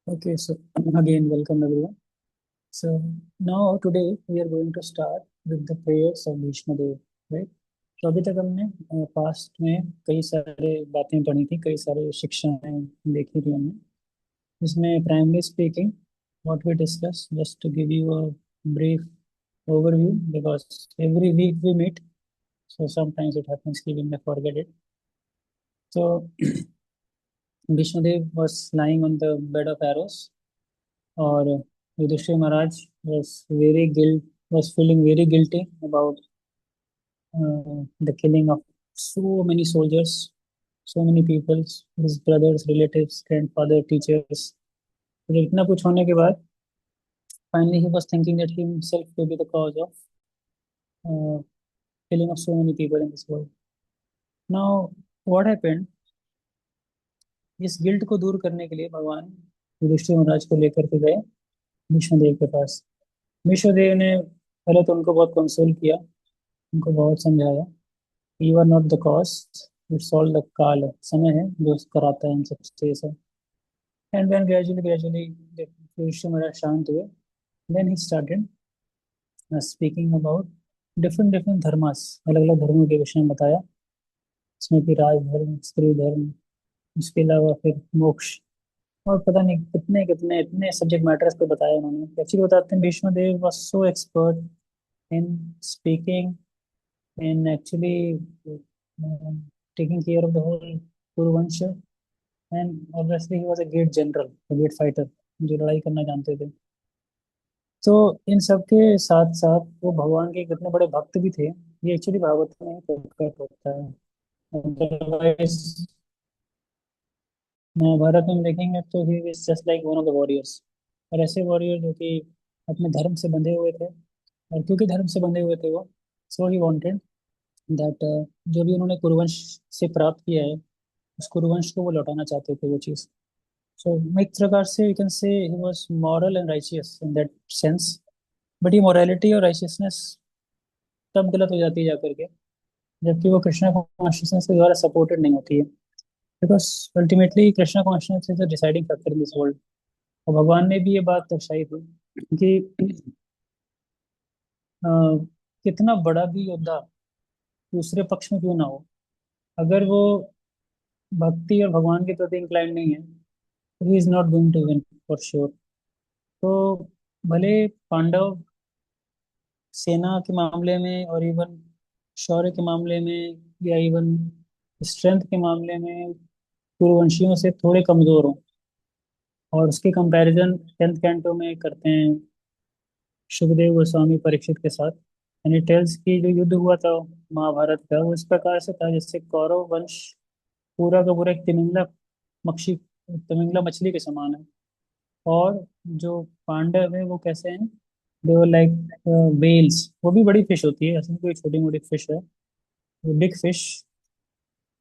Okay, so again, welcome everyone. So now today we are going to start with the prayers of Bhishma Dev, right? तो अभी तक हमने past में कई सारे बातें पढ़ी थी, कई सारे शिक्षाएं देखी थी हमने, इसमें primary speaking what we discuss just to give you a brief overview because every week we meet, so sometimes it happens कि we may forget it. So Bhishma Dev was lying on the bed of arrows और युधिष्ठिर महाराज was feeling very guilty about the killing of so many soldiers, so many people, his brothers, relatives, grandfather, teachers. फिर इतना कुछ होने के बाद finally he was thinking that he himself will be the cause of uh, killing of so many people in this world. Now what happened? इस guilt को दूर करने के लिए भगवान युधिष्ठिर महाराज को लेकर के गए भीष्मदेव के पास। भीष्मदेव ने पहले तो उनको बहुत कंसोल किया, उनको बहुत समझाया, you are not the cause, it's all the काल, समय है जो कराता है इन सब से ये सब। And then gradually gradually Yudhishthir Maharaj शांत हुए, then he started speaking about different different dharmas, अलग अलग धर्मों के विषय में बताया, इसमें कि राजधर्म, स्त्री धर्म, उसके अलावा फिर मोक्ष, और पता नहीं कितने कितने इतने सब्जेक्ट मैटर्स पे बताया उन्होंने। एक्चुअली बताते हैं Bhishma Dev was so expert in speaking, in actually taking care of the whole Kuruvansha, and obviously he was a great general, a great fighter, जो लड़ाई करना जानते थे। तो इन सब के साथ साथ वो भगवान के कितने बड़े भक्त भी थे, ये एक्चुअली भागवत में ही प्रकट होता है। अदरवाइज महाभारत में हम देखेंगे तो he is just like one of the warriors, और ऐसे वॉरियर जो कि अपने धर्म से बंधे हुए थे, और क्योंकि धर्म से बंधे हुए थे वो, सो ही वांटेड दैट जो भी उन्होंने कुरुवंश से प्राप्त किया है उस कुरुवंश को वो लौटाना चाहते थे वो चीज़। सो एक प्रकार से you can say he was moral and righteous in that sense, but ये मॉरलिटी और राइचियसनेस तब गलत हो जाती है जाकर के जबकि वो कृष्णा कॉन्शियसनेस के द्वारा सपोर्टेड नहीं होती है, because ultimately Krishna consciousness is a deciding factor in this world. और भगवान ने भी ये बात दर्शाई थी कि अ, कितना बड़ा भी योद्धा दूसरे पक्ष में क्यों ना हो, अगर वो भक्ति और भगवान के प्रति इंक्लाइंड नहीं है, he is not going to win for sure. तो भले पांडव सेना के मामले में और इवन शौर्य के मामले में या इवन स्ट्रेंथ के मामले में कुरुवंशियों से थोड़े कमजोर हों, और उसके कंपैरिजन 10th कैंटो में करते हैं सुखदेव गोस्वामी परीक्षित के साथ, यानी टेल्स की जो युद्ध हुआ था महाभारत का, वो इस प्रकार से था जैसे कौरव वंश पूरा का पूरा एक तिमिंगला मछली के समान है, और जो पांडव है वो कैसे हैं, दे वर लाइक वेल्स। वो भी बड़ी फिश होती है, ऐसी कोई छोटी मोटी फिश है, बिग फिश।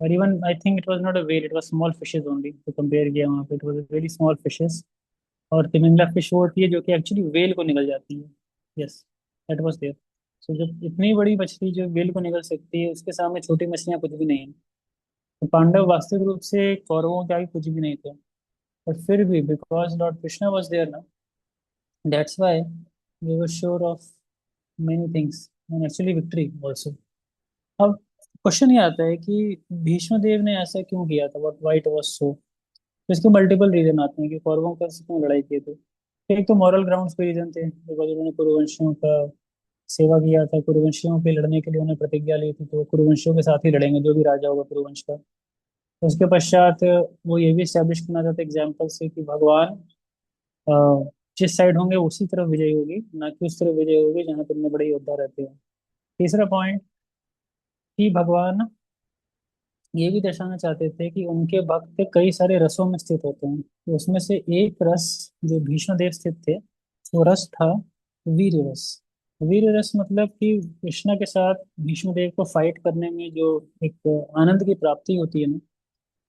और even I think it was not a well, it was small fishes only, तो कंपेयर किया वहाँ पे it was very small fishes. और तिमिंगला फिश वो होती है जो कि एक्चुअली वेल को निकल जाती है। Yes, that was there. So जब इतनी बड़ी मछली जो वेल को निकल सकती है उसके सामने छोटी मछलियां कुछ भी नहीं है। तो पांडव वास्तविक रूप से कौरवों के आगे कुछ भी नहीं थे, बट फिर भी because Lord Krishna was there ना, that's why we were sure of many things and actually victory also. अब क्वेश्चन ये आता है कि भीष्म देव ने ऐसा क्यों किया था, व्हाट वाइट वाज सो। तो इसके मल्टीपल रीजन आते हैं कि कौरवों का से क्यों लड़ाई की थी। एक तो मॉरल ग्राउंड्स पे रीजन थे, बिकॉज उन्होंने कुरुवंशियों का सेवा किया था, कुरुवंशियों के लड़ने के लिए उन्होंने प्रतिज्ञा ली थी, तो वो कुरुवंशियों के साथ ही लड़ेंगे जो भी राजा होगा कुरुवंश का। तो उसके पश्चात वो ये भी स्टैब्लिश करना चाहते एग्जाम्पल से कि भगवान जिस साइड होंगे उसी तरफ विजय होगी, ना कि उस तरफ विजय होगी जहाँ पे इतने बड़े योद्धा रहते हैं। तीसरा पॉइंट कि भगवान ये भी दर्शाना चाहते थे कि उनके भक्त कई सारे रसों में स्थित होते हैं, तो उसमें से एक रस जो भीष्म देव स्थित थे वो रस था वीर रस। वीर रस मतलब कि कृष्णा के साथ भीष्म देव को फाइट करने में जो एक आनंद की प्राप्ति होती है ना,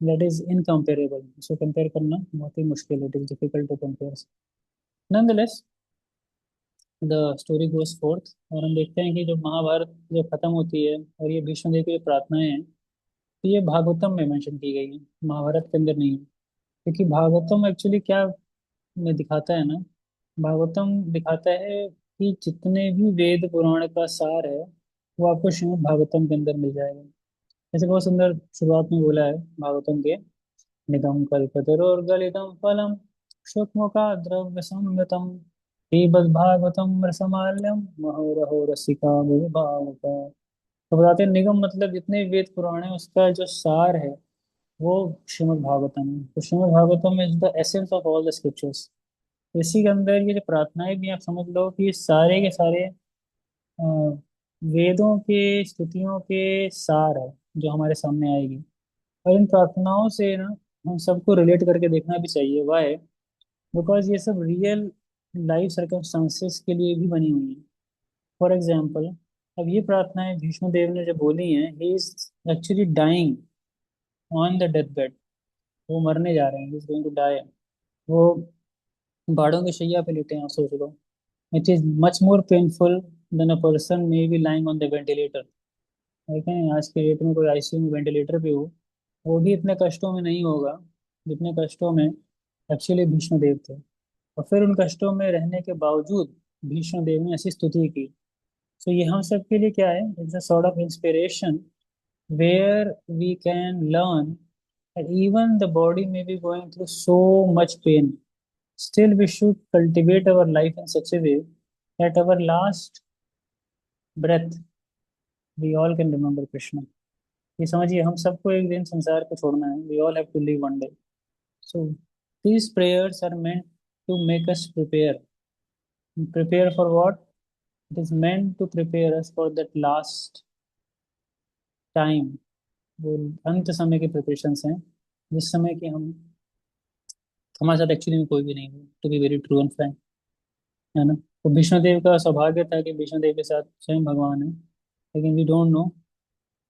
दैट इज इनकम्पेरेबल। उसको कंपेयर करना बहुत ही मुश्किल है, it is difficult to compare. Nonetheless the story goes forth, और हम देखते हैं कि जब महाभारत जब खत्म होती है और ये भीष्म देव की जो प्रार्थनाएं हैं, तो ये भागवतम में मेंशन की गई है, महाभारत के अंदर नहीं है। क्योंकि भागवतम एक्चुअली क्या में दिखाता है ना, भागवतम दिखाता है कि जितने भी वेद पुराण का सार है वो आपको श्रीमद् भागवतम के अंदर मिल जाएगा। ऐसे बहुत सुंदर शुरुआत में बोला है भागवतम के, निगम कल्पतरोर्गलितं फलम् शुक्मुखा द्रव्य संयुतम् पिबद भागवतम् रसमाल्यम महोरहो रसिका विभावका। तो बताते हैं निगम मतलब जितने वेद पुराण है उसका जो सार है वो श्रीमद् भागवतम है। तो Shrimad Bhagavatam is the essence of all the scriptures. इसी के अंदर ये जो प्रार्थनाएं भी आप समझ लो कि ये सारे के सारे अ, वेदों के स्तुतियों के सार है जो हमारे सामने आएगी। और इन प्रार्थनाओं से ना हम सबको रिलेट करके देखना भी चाहिए। वाई? बिकॉज ये सब रियल लाइफ सर्कमस्टांसेस के लिए भी बनी हुई है। फॉर एग्जाम्पल, अब ये प्रार्थनाएं भीष्म देव ने जो बोली हैं, he is actually dying on the death bed. वो मरने जा रहे हैं, he is going to die. वो बाड़ों की शैया पे लेटे हैं, आप सोच लो। It is much more painful than a person may be lying on the ventilator. देखें आज के डेट में कोई आईसीयू में वेंटिलेटर पे हो, वो भी इतने कष्टों में नहीं होगा जितने कष्टों में एक्चुअली भीष्म देव थे। और फिर उन कष्टों में रहने के बावजूद भीष्म देव ने ऐसी स्तुति की। सो ये हम सब के लिए क्या है, it's a sort of inspiration where we can learn that even the body may be going through so much pain, still we should cultivate our life in such a way that our last breath we all can remember Krishna. ये समझिए हम सबको एक दिन संसार को छोड़ना है, we all have to live one day. So these prayers are meant to make us prepare. Prepare for what? It is meant to prepare us for that last time. वो अंत समय के प्रिपरेशंस हैं जिस समय कि हम, हमारे साथ एक्चुअली में कोई भी नहीं हुआ, to be very true and frank, है ना। तो विष्णुदेव का सौभाग्य था कि विष्णुदेव के साथ स्वयं भगवान है, लेकिन we don't know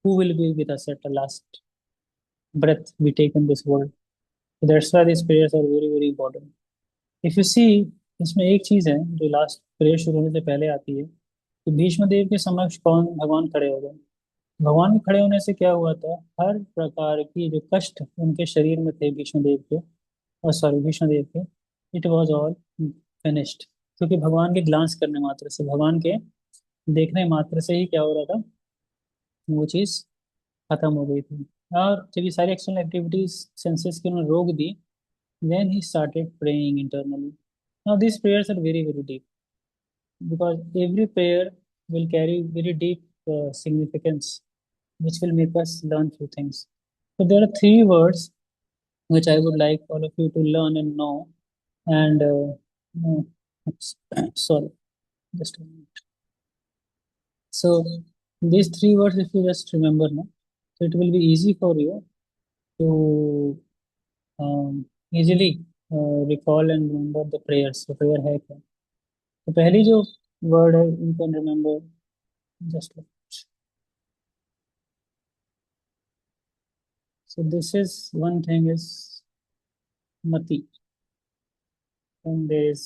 who will be with us at the last breath we take in this world. So that's why these prayers are very very important. If you see, इसमें एक चीज है जो लास्ट प्रेयर शुरू होने से पहले आती है कि भीष्म देव के समक्ष कौन भगवान खड़े हो गए। भगवान के खड़े होने से क्या हुआ था, हर प्रकार की जो कष्ट उनके शरीर में थे भीष्म देव के, और सॉरी भीष्म देव के, इट वॉज ऑल फिनिश्ड। क्योंकि भगवान के ग्लांस करने मात्र से, भगवान के देखने मात्र से ही क्या हो रहा था, वो चीज खत्म हो गई थी। और जब ये सारी एक्सटर्नल एक्टिविटीज सेंसेस की उन्होंने रोक दी, then he started praying internally. Now these prayers are very very deep because every prayer will carry very deep significance which will make us learn few things. So there are three words which I would like all of you to learn and know. And sorry, just a minute. So these three words, if you just remember now, so it will be easy for you to easily recall and remember the prayers. So prayer है क्या? तो पहली जो word है you can remember, just so this is one thing is mati, then there is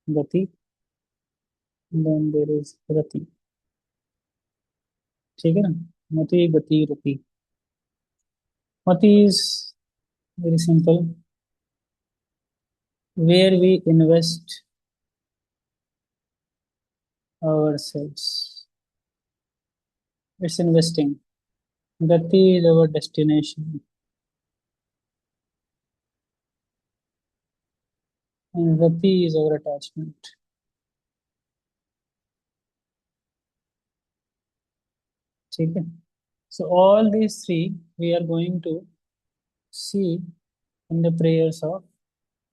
gati, then there is rati. ठीक है ना, मति गति रति। Mati is very simple, where we invest our selves, it's investing. Gati is our destination and rati is our attachment. ठीक है, so all these three we are going to see in the prayers of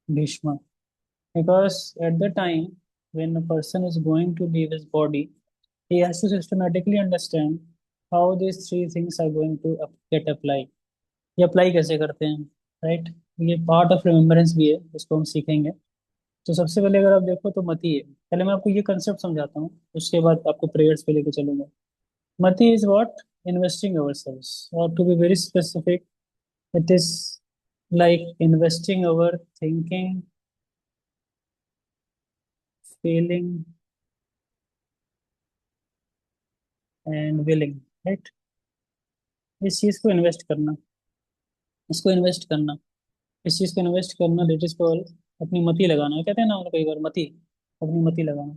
Bhishma. Because at the time when a person is going to leave his body, he has to systematically understand how these three things are going to get applied. ये apply कैसे करते हैं, right? ये part of remembrance भी है, इसको हम सीखेंगे। तो सबसे पहले अगर आप देखो तो मति है। पहले मैं आपको ये कंसेप्ट समझाता हूँ, उसके बाद आपको प्रेयर्स पे लेके चलूंगा। Mati is what? Investing our selves, और to be very specific, it is like investing our thinking, feeling and willing, right? इस चीज को इन्वेस्ट करना, इसको इन्वेस्ट करना, इस चीज को इन्वेस्ट करना, दैट इज कॉल्ड अपनी मति लगाना, कहते हैं ना मतलब कई बार मति, अपनी मति लगाना।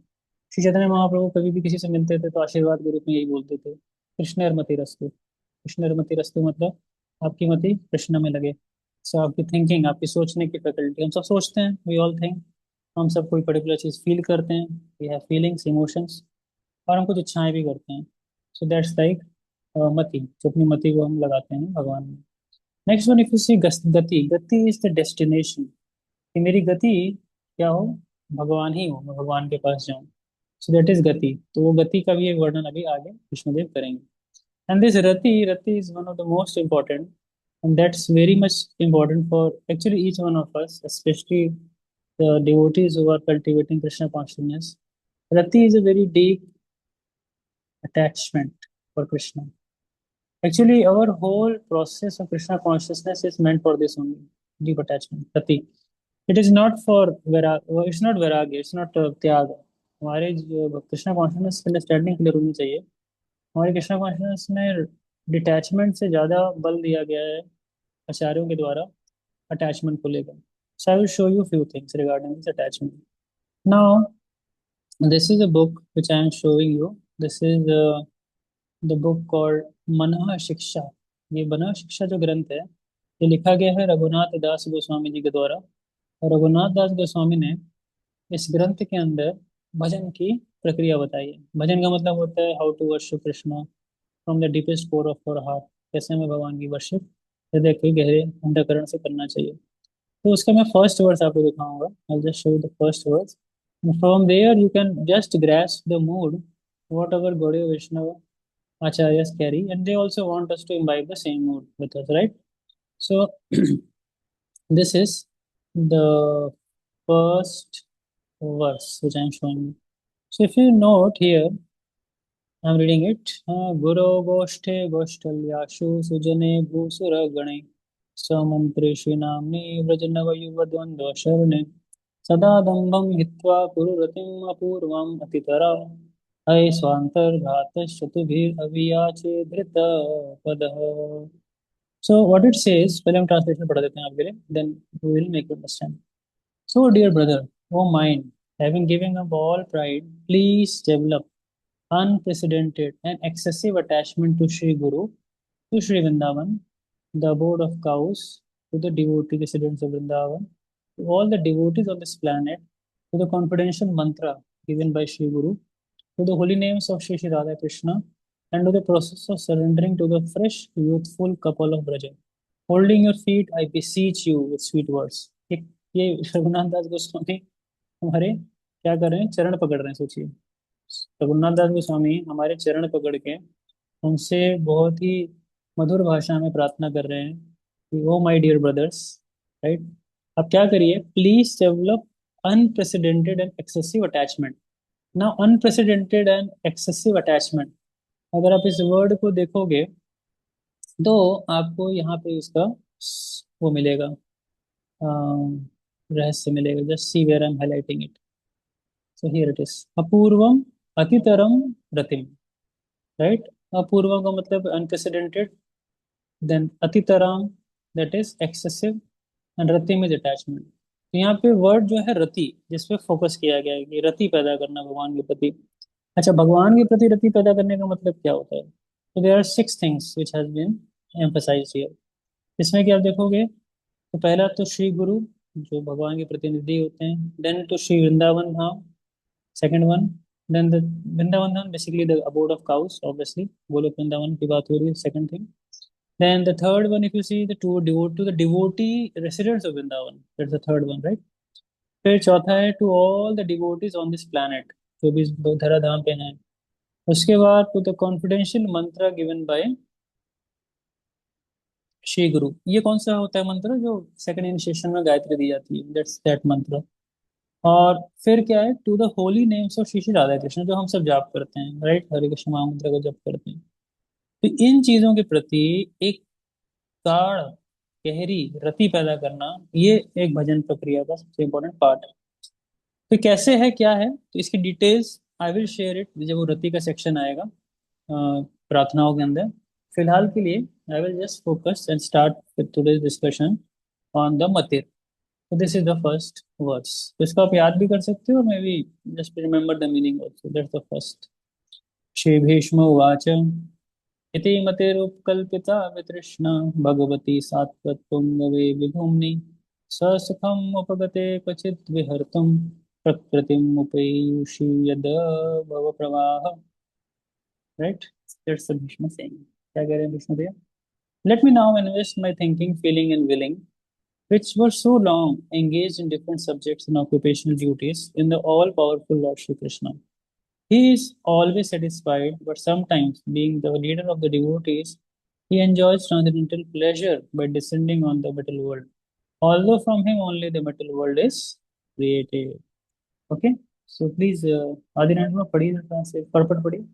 श्री चैतन्य महाप्रभु कभी भी किसी से मिलते थे तो आशीर्वाद के रूप में यही बोलते थे, कृष्णर मति रस्तु। कृष्णर मति रस्तु मतलब आपकी मति कृष्ण में लगे। सो आपकी थिंकिंग, आपकी सोचने की फैकल्टी, हम सब सोचते हैं, वी ऑल थिंक, हम सब कोई पर्टिकुलर चीज फील करते हैं, वी हैव फीलिंग्स, इमोशंस, और हम कुछ इच्छाएं भी करते हैं। सो दैट्स लाइक मति, जो अपनी मति को हम लगाते हैं भगवान में। नेक्स्ट वन, इफ यू सी गति, गति इज द डेस्टिनेशन, कि मेरी गति क्या हो, भगवान ही हो, मैं भगवान के पास जाऊं। सो दैट इज गति। तो वो गति का भी एक वर्णन अभी आगे विष्णुदेव करेंगे। And this Rati, Rati is one of the most important, and that's very much important for actually each one of us, especially the devotees who are cultivating Krishna consciousness. Rati is a very deep attachment for Krishna. Actually, our whole process of Krishna consciousness is meant for this only, deep attachment, Rati. It is not for it's not vairagya, it's not त्याग। हमारे जो Krishna consciousness understanding clear होनी चाहिए। हमारे Krishna consciousness में detachment से ज़्यादा बल दिया गया है आचार्यों के द्वारा अटैचमेंट को लेकर। So I will show you few things regarding this attachment. Now this is a book which I am showing you. This is the book called Manah Shiksha. ये मनः शिक्षा जो ग्रंथ है, ये लिखा गया है रघुनाथ दास गोस्वामी जी के द्वारा। और रघुनाथ दास गोस्वामी ने इस ग्रंथ के अंदर भजन की प्रक्रिया बताई है। भजन का मतलब होता है how to worship Krishna from the deepest core of our heart, कैसे हमें भगवान की वर्शिप हृदय के गहरे अंतःकरण से करना चाहिए। तो उसका मैं फर्स्ट वर्स आपको दिखाऊंगा। I just show the first verse, from there you can just grasp the mood whatever Gaudiya Vaishnava acharyas carry, and they also want us to imbibe the same mood with us, right? So this is the first verse which I am showing you. So if you note here, I'm reading it. Guru Goshte Goshtalyashu Sujane Bhusura Gane Samantreshi Namni Vrajnava Yuvadvandva Sharne Sada Dambam Hitva Kururatim Apurvam Atitara Ay Swantar Ghata Shatubhir Aviyache Dhrita Padaha. So what it says, पहले हम translation पढ़ देते हैं आपके लिए, then we will make you understand. So dear brother, O mind, having given up all pride, please develop unprecedented and excessive attachment to Sri Guru, to Sri Vrindavan, the abode of cows, to the devotee residents of Vrindavan, to all the devotees on this planet, to the confidential mantra given by Sri Guru, to the holy names of Sri Sri Radha Krishna, and to the process of surrendering to the fresh, youthful couple of Braja. Holding your feet, I beseech you with sweet words. ये रघुनाथ दास गोस्वामी हमारे क्या कर रहे हैं, चरण पकड़ रहे हैं, सोचिए। रघुनाथ दास गोस्वामी हमारे चरण पकड़ के हमसे बहुत ही मधुर भाषा में प्रार्थना कर रहे हैं कि oh my dear brothers, right, अब क्या करिए, please develop unprecedented and excessive attachment. ना अनप्रेसिडेंटेड एंड एक्सेसिव अटैचमेंट, अगर आप इस वर्ड को देखोगे तो आपको यहाँ पे इसका वो मिलेगा, रहस्य मिलेगा। Just see where I am highlighting it. So here it is, अपूर्वम अतितरम रतिम, राइट। अपूर्व का मतलब अनप्रेसिडेंटेड, देन अतितराम दैट इज एक्सेसिव, एंड रतिम इज अटैचमेंट। तो यहाँ पे वर्ड जो है रति, जिस पे फोकस किया गया है कि रति पैदा करना भगवान के प्रति। अच्छा, भगवान के प्रति रति पैदा करने का मतलब क्या होता है? तो there are six things which has been emphasised here. इसमें कि आप देखोगे तो पहला तो श्री गुरु, जो भगवान के प्रतिनिधि होते हैं। देन तो Shri Vrindavan Dham, second one. Then the Vrindavan Dham basically the abode of cows, obviously Golok Vrindavan की बात हो रही है, second thing. Then the third one, if you see the to the devotee residents of Vrindavan, that's the third one, right? फिर चौथा है to all the devotees on this planet, जो भी इस धरा धाम पे हैं। उसके बाद to the confidential mantra given by Shri गुरु। ये कौन सा होता है मंत्र जो सेकंड इनिशिएशन में गायत्री दी जाती है, दैट्स दैट मंत्र। और फिर क्या है, to the holy names of Shri Shri Radha Krishna, जो हम सब जाप करते हैं, राइट, हरे कृष्ण महामंत्र का जप करते हैं। तो इन चीजों के प्रति एक गाढ़ गहरी रति पैदा करना, ये एक भजन प्रक्रिया का सबसे इम्पोर्टेंट पार्ट है। तो कैसे है, क्या है, तो इसकी details I will share it जब वो रति का सेक्शन आएगा प्रार्थनाओं के अंदर। फिलहाल के लिए I will just focus and start with today's discussion on the matir. So this is the first words. तो इसको आप याद भी कर सकते हो, may be just remember the meaning also, that's the first. Shri Bhishma उवाच इति मतिरुपकल्पिता वितृष्णा भगवती सात्वत्तुङ्गवे विभूम्नि ससुखम् उपगते क्वचित् विहर्तुं प्रकृतिम् उपैषि यद भवप्रवाह। Right, that's the Bhishma saying. क्या कह रहे हैं भीष्म भैया? Let me now invest my thinking feeling and willing which were so long engaged in different subjects and occupational duties in the all powerful Lord Shri Krishna. He is always satisfied, but sometimes, being the leader of the devotees, he enjoys transcendental pleasure by descending on the material world. Although from him only the material world is created. Okay, so please, Adinandma, padhiye translate, purport padhiye.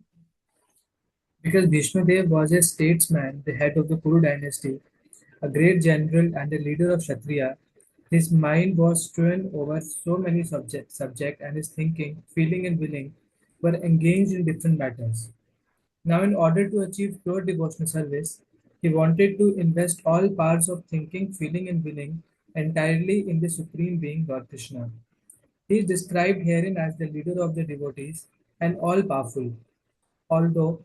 Because Bhishma Dev was a statesman, the head of the Kuru dynasty, a great general and a leader of Kshatriya, his mind was strewn over so many subject, and his thinking, feeling, and willing were engaged in different matters. Now, in order to achieve pure devotional service, he wanted to invest all parts of thinking, feeling, and willing entirely in the Supreme Being, Lord Krishna. He is described herein as the leader of the devotees and all powerful. Although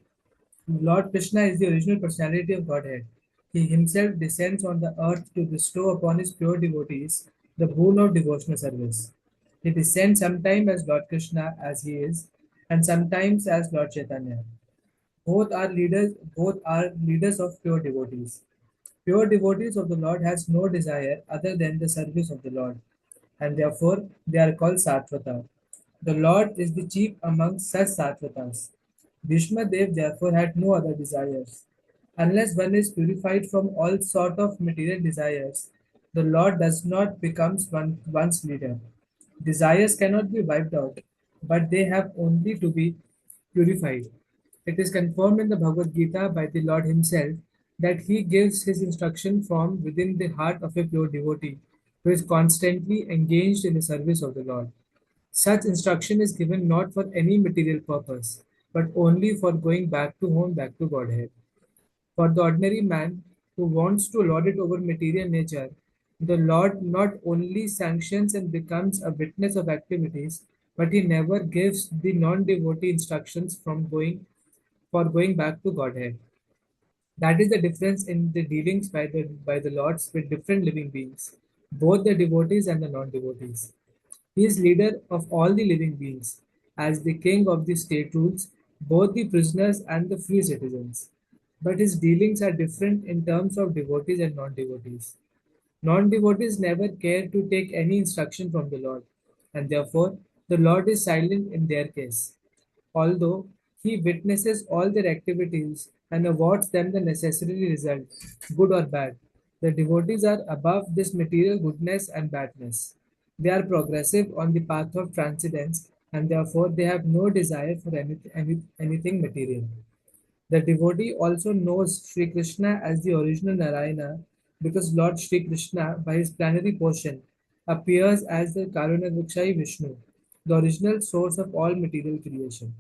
Lord Krishna is the original personality of Godhead, he himself descends on the earth to bestow upon his pure devotees the boon of devotional service. He descends sometimes as Lord Krishna as he is, and sometimes as Lord Chaitanya. Both are leaders of pure devotees. Pure devotees of the Lord has no desire other than the service of the Lord, and therefore they are called Satvata. The Lord is the chief among such Sattvatas. Bhishma Dev therefore had no other desires. Unless one is purified from all sort of material desires, the Lord does not become one's leader. Desires cannot be wiped out, but they have only to be purified. It is confirmed in the Bhagavad Gita by the Lord Himself that He gives His instruction from within the heart of a pure devotee who is constantly engaged in the service of the Lord. Such instruction is given not for any material purpose, but only for going back to home, back to Godhead. For the ordinary man who wants to lord it over material nature, the Lord not only sanctions and becomes a witness of activities, but he never gives the non-devotee instructions going back to Godhead. That is the difference in the dealings by the lords with different living beings, both the devotees and the non-devotees. He is leader of all the living beings, as the king of the state rules both the prisoners and the free citizens. But his dealings are different in terms of devotees and non-devotees. Non-devotees never care to take any instruction from the Lord, and therefore the Lord is silent in their case. Although he witnesses all their activities and awards them the necessary result, good or bad, the devotees are above this material goodness and badness. They are progressive on the path of transcendence, and therefore they have no desire for anything material. The devotee also knows Sri Krishna as the original Narayana because Lord Sri Krishna, by his plenary portion, appears as the Karunavriksha Vishnu, the original source of all material creation.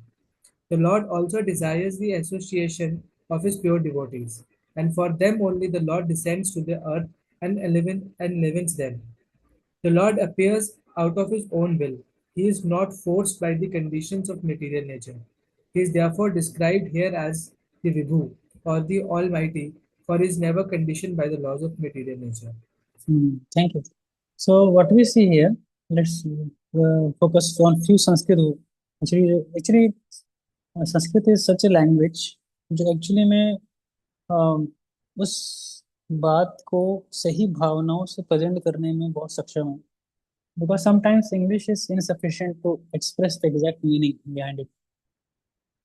The Lord also desires the association of his pure devotees, and for them only the Lord descends to the earth and livens them. The Lord appears out of his own will. He is not forced by the conditions of material nature. He is therefore described here as the Vibhu or the Almighty, for he is never conditioned by the laws of material nature. Thank you. So what we see here, let's focus on few Sanskrit. Actually, Sanskrit is such a language जो actually में उस बात को सही भावनाओं से present करने में बहुत सक्षम है, because sometimes English is insufficient to express the exact meaning behind it.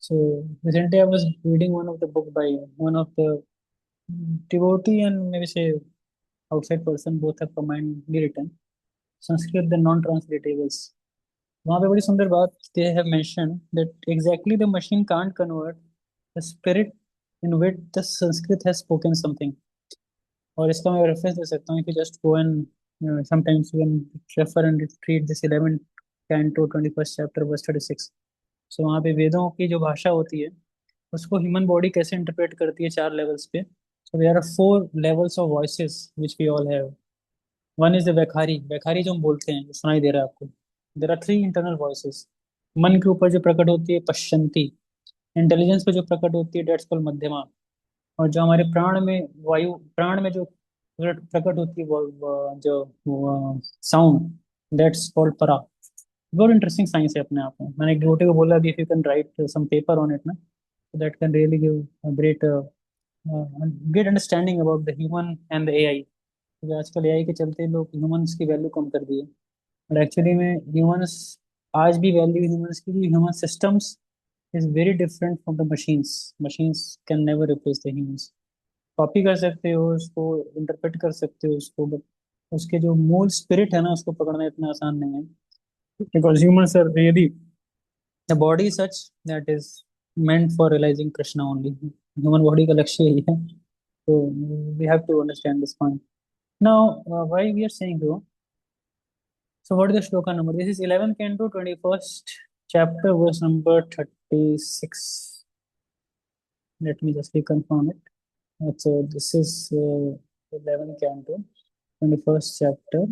So recently I was reading one of the book by one of the devotee and maybe say outside person, both have combinedly written Sanskrit the non-translatables. वहाँ पे बड़ी सुंदर बात they have mentioned that exactly the machine can't convert the spirit in which the Sanskrit has spoken something. और इसका मैं reference दे सकता हूँ, if you just go and sometimes you can refer and read this 11th canto 21st chapter verse 36. सो वहाँ पे वेदों की जो भाषा होती है उसको ह्यूमन बॉडी कैसे इंटरप्रेट करती है चार लेवल्स पे. So there are 4 levels of voices which we all have. One is the vaikhari, वैखारी जो हम बोलते हैं, जो सुनाई दे रहा है आपको। There are three internal voices. मन के ऊपर जो प्रकट होती है पश्चंती, इंटेलिजेंस पे जो प्रकट होती है डेट्स कॉल्ड मध्यमा, और जो हमारे प्राण में, वायु प्राण में जो प्रकट होती है जो साउंड, दैट्स कॉल्ड परा। बहुत इंटरेस्टिंग साइंस है अपने आप में। मैंने एक डिवोटी को बोला अभी, if you can write some paper on it ना, that can really give great great understanding about the human and the AI. क्योंकि आजकल एआई के चलते लोग ह्यूमंस की वैल्यू कम कर दी है, और एक्चुअली में ह्यूमंस, आज भी वैल्यू ह्यूमंस की, human systems is very different from the machines. Machines can never replace the humans. Copy कर सकते हो उसको, इंटरप्रेट कर सकते हो उसको, बट उसके जो मूल स्पिरिट है ना, उसको पकड़ना इतना आसान नहीं है। Because humans are really, the body such that is meant for realizing Krishna only. Human body का लक्ष्य यही है। तो we have to understand this point. Now why we are saying though, so what is the shloka number? This is 11th canto, 21st chapter, verse number 36. Let me just reconfirm it. So this is 11th canto, 21st chapter,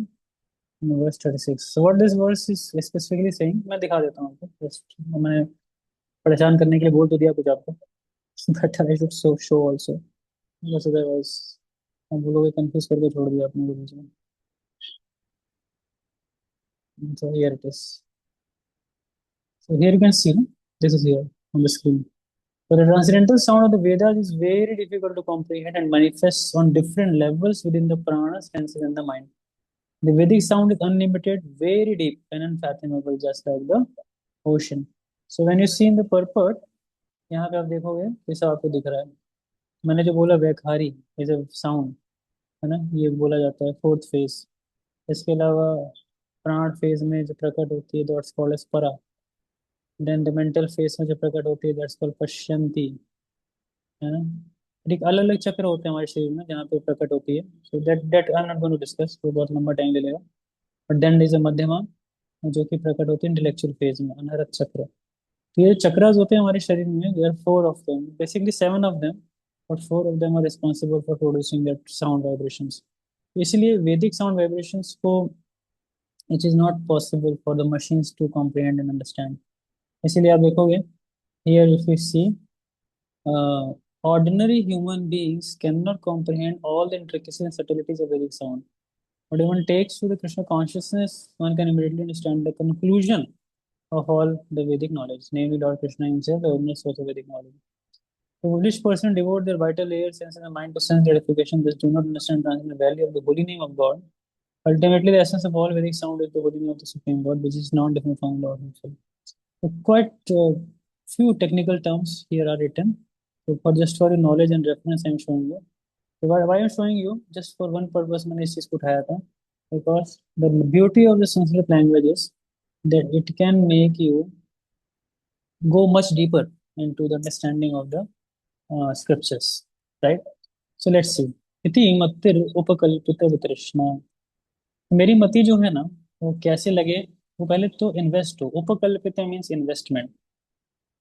verse 36. So what this verse is specifically saying, मैं दिखा देता हूँ आपको। Just मैंने परेशान करने के लिए बोल तो दिया कुछ आपको, but I should show also, because otherwise हम लोग कंफ्यूज करके छोड़ दिया अपने को बीच में। So here it is. So here you can see, this is here on the screen. So the transcendental sound of the Vedas is very difficult to comprehend and manifests on different levels within the prana, senses, and the mind. The Vedic sound is unlimited, very deep, and unfathomable, just like the ocean. So when you see in the purport, यहाँ पे आप देखोगे कैसा आपको दिख रहा है। मैंने जो बोला वैखारी इज अ साउंड, है ना, ये बोला जाता है फोर्थ फेज। इसके अलावा प्राण फेज में जो प्रकट होती है, दैट्स कॉल्ड एज परा। देन द मेंटल फेज में जो प्रकट होती है, दैट्स कॉल्ड पश्यंती, है ना। ठीक, अलग अलग चक्र होते हैं हमारे शरीर में जहाँ पे प्रकट होती है। So that that I am not going to discuss, वो बहुत लंबा टाइम ले लेगा। बट देन इज अ मध्यमा, जो कि प्रकट होती है इंटेलेक्चुअल फेज में, अनहरत चक्र। तो ये चक्रास होते हैं हमारे शरीर में, there are four of them, basically seven of them, but four of them are responsible for producing that sound vibrations. इसलिए वैदिक साउंड वाइब्रेशंस को, it is not possible for the machines to comprehend and understand. इसीलिए आप देखोगे, here if you see, ordinary human beings cannot comprehend all the intricacies and subtleties of Vedic sound. But when one takes to the Krishna consciousness, one can immediately understand the conclusion of all the Vedic knowledge, namely Lord Krishna himself, the original source of Vedic knowledge. The foolish person devote their vital layers, sense, and the mind to sense gratification, thus do not understand the value of the holy name of God. Ultimately, the essence of all Vedic sound is the holy name of the Supreme God, which is not different from Lord himself. So quite few technical terms here are written. So for just for your knowledge and reference, I am showing you. So why I'm showing you? Just for one purpose मैंने इस चीज को उठाया था, because the beauty of the Sanskrit language is that it can make you go much deeper into the understanding of the scriptures, right? So let's see. इति मत्तिर उपकल्पित वितृष्णा। मेरी मति जो है ना, वो कैसे लगे? वो पहले तो इन्वेस्ट हो, उपकल्पित मीन्स इन्वेस्टमेंट।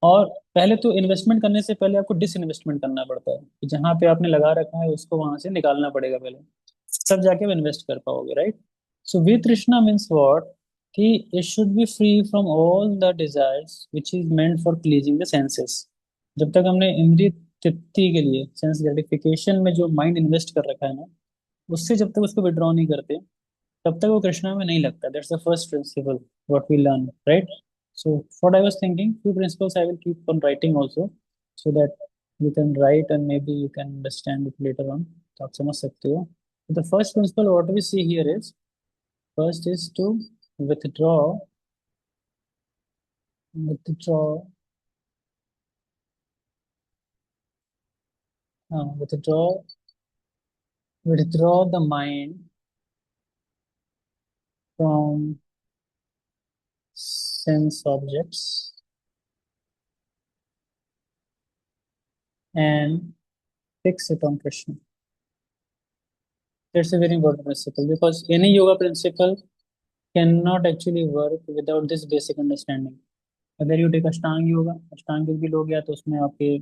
और पहले तो इन्वेस्टमेंट करने से पहले आपको डिस इन्वेस्टमेंट करना पड़ता है, कि जहां पे आपने लगा रखा है उसको वहां से निकालना पड़ेगा पहले, तब जाके आप इन्वेस्ट कर पाओगे, राइट। सो वी तृष्णा मीन्स व्हाट, कि it should be free from all the desires which is meant for pleasing the senses. जब तक हमने इंद्रिय तृप्ति के लिए, सेंस ग्रेटिफिकेशन में जो माइंड इन्वेस्ट कर रखा है ना, उससे जब तक उसको विड्रॉ नहीं करते, तब तक वो कृष्णा में नहीं लगता। That's the first principle what we learn, right. So what I was thinking, few principles I will keep on writing also, so that you can write and maybe you can understand it later on, तो आप समझ सकते हो। The first principle what we see here is, first is to withdraw, withdraw, withdraw, withdraw the mind from sense objects and fix it on Krishna. That's a very important principle, because any yoga principle cannot actually work without this basic understanding. अगर you take अष्टांग योगा, अष्टांग योग भी लोग या तो उसमें आपके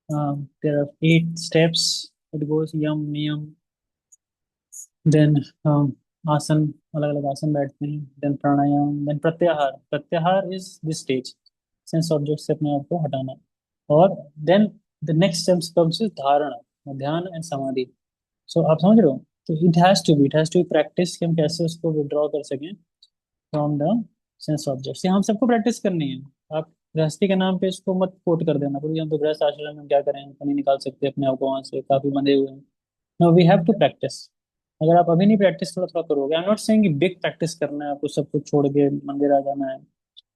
there are 8 steps, it goes yama niyama, then आसन, अलग अलग आसन बैठते हैं। Then pranayama, then pratyahara. Pratyahara is this stage, sense object से अपने आप को हटाना। और then the next steps comes is dharana, dhyana and समाधि। सो आप समझ रहे हो? तो it has to be practice कि हम कैसे उसको विड्रॉ कर सकें फ्रॉम द सेंस ऑब्जेक्ट्स। ये हम सबको प्रैक्टिस करनी है। आप गृहस्थी के नाम पे इसको मत कोट कर देना क्योंकि हम तो गृहस्थ आश्रम में क्या करें, हम तो नहीं निकाल सकते अपने आप को वहां से, काफी बंधे हुए हैं। No, we have to practice. अगर आप अभी नहीं प्रैक्टिस थोड़ा थोड़ा करोगे, आई एम नॉट सेइंग कि बिग प्रैक्टिस करना है आपको, सब कुछ छोड़ के मंदिर आ जाना है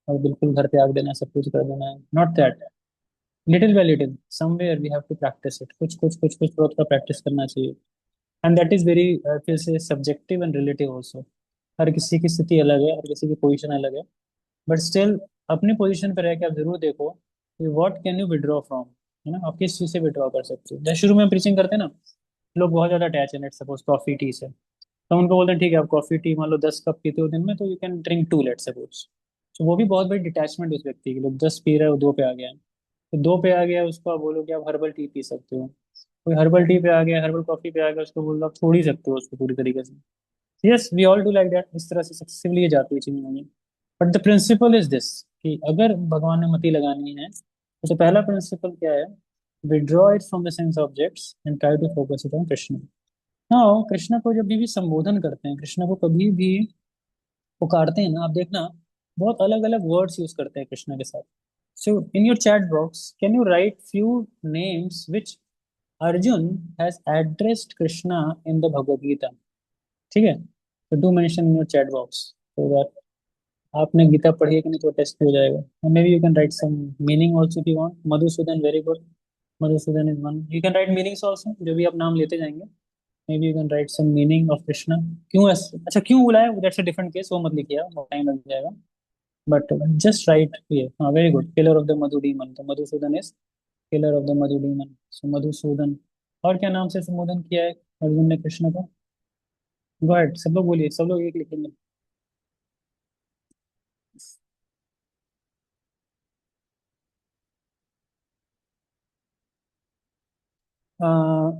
और बिल्कुल घर त्याग देना है, सब कुछ कर देना है, not that. Little by little somewhere we have to practice it, कुछ कुछ कुछ कुछ थोड़ा थोड़ा प्रैक्टिस करना चाहिए। एंड दैट इज वेरी फिर से सब्जेक्टिव एंड रिलेटिव ऑल्सो। हर किसी की स्थिति अलग है, हर किसी की पोजीशन अलग है। बट स्टिल अपनी पोजीशन पर रह के आप जरूर देखो कि what can you withdraw from, है ना? आप किस चीज से विड्रॉ कर सकते हो। जैसे शुरू में प्रीचिंग करते हैं ना, लोग बहुत ज्यादा अटैच है, लेट सपोज कॉफी टी से, तो उनको बोलते हैं ठीक है आप कॉफी टी मान लो 10 कप पीते हो दिन में, तो you can drink 2, let suppose. तो वो भी बहुत बड़ी डिटैचमेंट उस व्यक्ति की, लोग 10 पी रहे हो, 2 पे आ गया है। तो 2 पे आ गया है, उसको आप बोलो कि आप हर्बल टी पी सकते हो। कोई हर्बल टी पे आ गया, हर्बल कॉफी पे आ गया, उसको बोल दो आप छोड़ ही सकते हो उसको पूरी तरीके से। Yes, we all do like that, इस तरह से सक्सेसफुली ये जाती है चीजें होंगी। But the principle is this, कि अगर भगवान ने मति लगानी है तो पहला प्रिंसिपल क्या है? Withdraw it from the sense objects and try to focus it on Krishna. हाँ, कृष्ण को जब भी संबोधन करते हैं, कृष्ण को कभी भी पुकारते हैं ना, आप देखना बहुत अलग अलग वर्ड्स यूज करते हैं कृष्ण के साथ। So in your chat box can you write few names which Arjun has addressed Krishna in the Bhagavad Gita? ठीक है, तो do mention in your chat box so that आपने गीता पढ़ी है कि नहीं तो टेस्ट भी हो जाएगा। Maybe you can write some meaning also if you want. Madhusudan, very good. Madhusudan is one, you can write meanings also, जो भी आप नाम लेते जाएंगे। Maybe you can write some meaning of Krishna. क्यों अच्छा क्यों बुलाया, दैट्स अ डिफरेंट केस, वो मत लिखिए, बहुत टाइम लग जाएगा। बट जस्ट राइट ये, हाँ very good, killer of the Madhu demon, तो Madhusudan is killer of the Madhu demon, so Madhusudan. और क्या नाम से संबोधन किया है अर्जुन ने कृष्ण को? गो अहेड, सब लोग बोलिए, सब लोग एक लिखेंगे।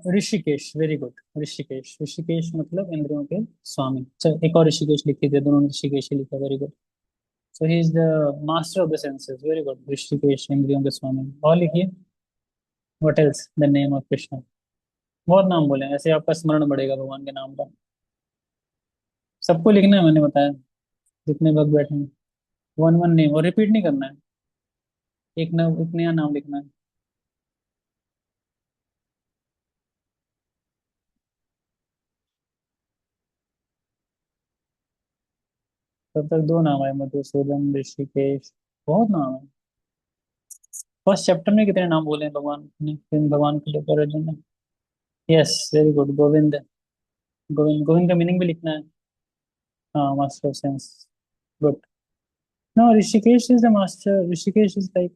Rishikesh, very good, Rishikesh. ऋषिकेश मतलब इंद्रियों के स्वामी। चल एक और ऋषिकेश लिख दीजिए, दोनों ने ऋषिकेश ही लिखा, very good. So he is the master of the senses, very good, Rishikesh इंद्रियों के स्वामी। और लिखिए, what else the name of Krishna? बहुत नाम बोले, ऐसे आपका स्मरण बढ़ेगा भगवान के नाम का। सबको लिखना है, मैंने बताया, जितने भक्त बैठे हैं। वन वन नेम, और रिपीट नहीं करना है, एक नया नाम लिखना है। तब तक 2 नाम है, मधुसूदन, ऋषिकेश, बहुत नाम है। फर्स्ट चैप्टर में कितने नाम बोले हैं भगवान ने, किन भगवान के लिए अर्जुन ने? Yes, very good, Govind. Govind, Govind का मीनिंग भी लिखना है। हाँ, master of sense, good. No, Hrishikesh is the master, Hrishikesh is like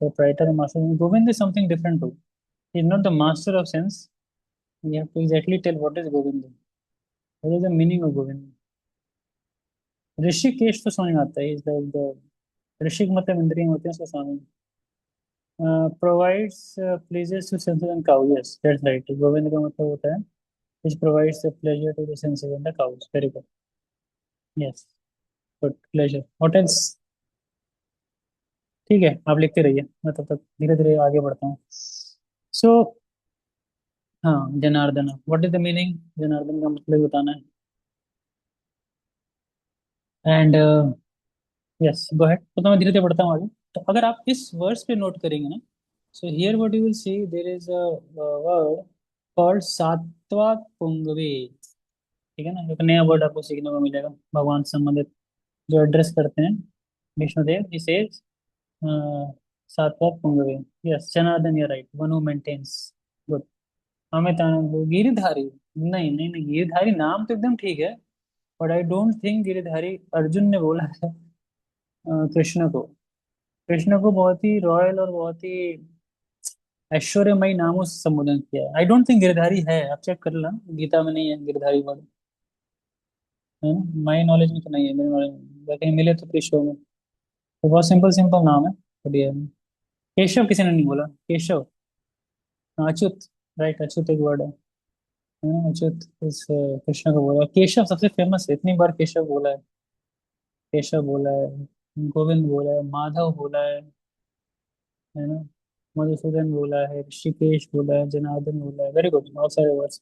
the writer and master. Govind is something different too. He is not the master of sense. You have to exactly tell what is Govind. What is the meaning of Govind? Rishikesh तो समझ में आता है, is the ऋषिक मतलब इंद्रिय होते हैं उसका स्वामी। Provides pleasures to senses and cow, yes that's right, Govind का मतलब होता है which provides the pleasure to the senses and the cows, very good, yes, good, pleasure, what else? ठीक है, आप लिखते रहिए, मैं तब तक धीरे धीरे आगे बढ़ता हूँ। सो हाँ, Janardan, what is the meaning? Janardan का मतलब बताना है। एंड यस, गो हेड, तो मैं धीरे धीरे बढ़ता हूँ आगे। तो अगर आप इस वर्ड्स पे नोट करेंगे ना, so here what you will see, there is a word called Satva Pungave. ठीक है ना, एक नया वर्ड आपको सीखने को मिलेगा भगवान से संबंधित, जो एड्रेस करते हैं Vishnudev, he says Satva Pungave. Yes, Janardan, you right, one who maintains, good. Amit Anand, Giridhari, नहीं नहीं नहीं, गिरिधारी नाम तो एकदम ठीक है, but I don't think Giridhari Arjun ने बोला है कृष्ण को। कृष्ण को बहुत ही रॉयल और बहुत ही ऐश्वर्यमयी नामों से संबोधन किया है। आई डोंट थिंक गिरधारी है, आप चेक कर लो, गीता में नहीं है गिरधारी वर्ड, है ना? माई नॉलेज में तो नहीं है, मेरे नॉलेज में, या कहीं मिले तो प्लीज शो में। तो बहुत सिंपल सिंपल नाम है, बढ़िया है। केशव किसी ने नहीं बोला, केशव। हाँ, अच्युत, राइट, अच्युत एक वर्ड है। है ना, अच्युत इस कृष्ण को बोला। केशव सबसे फेमस है, इतनी बार केशव बोला है। केशव बोला है, गोविंद बोला है, माधव बोला है ना, मधुसूदन बोला है, ऋषिकेश बोला है, जनार्दन बोला है। वेरी गुड, बहुत सारे वर्ड्स।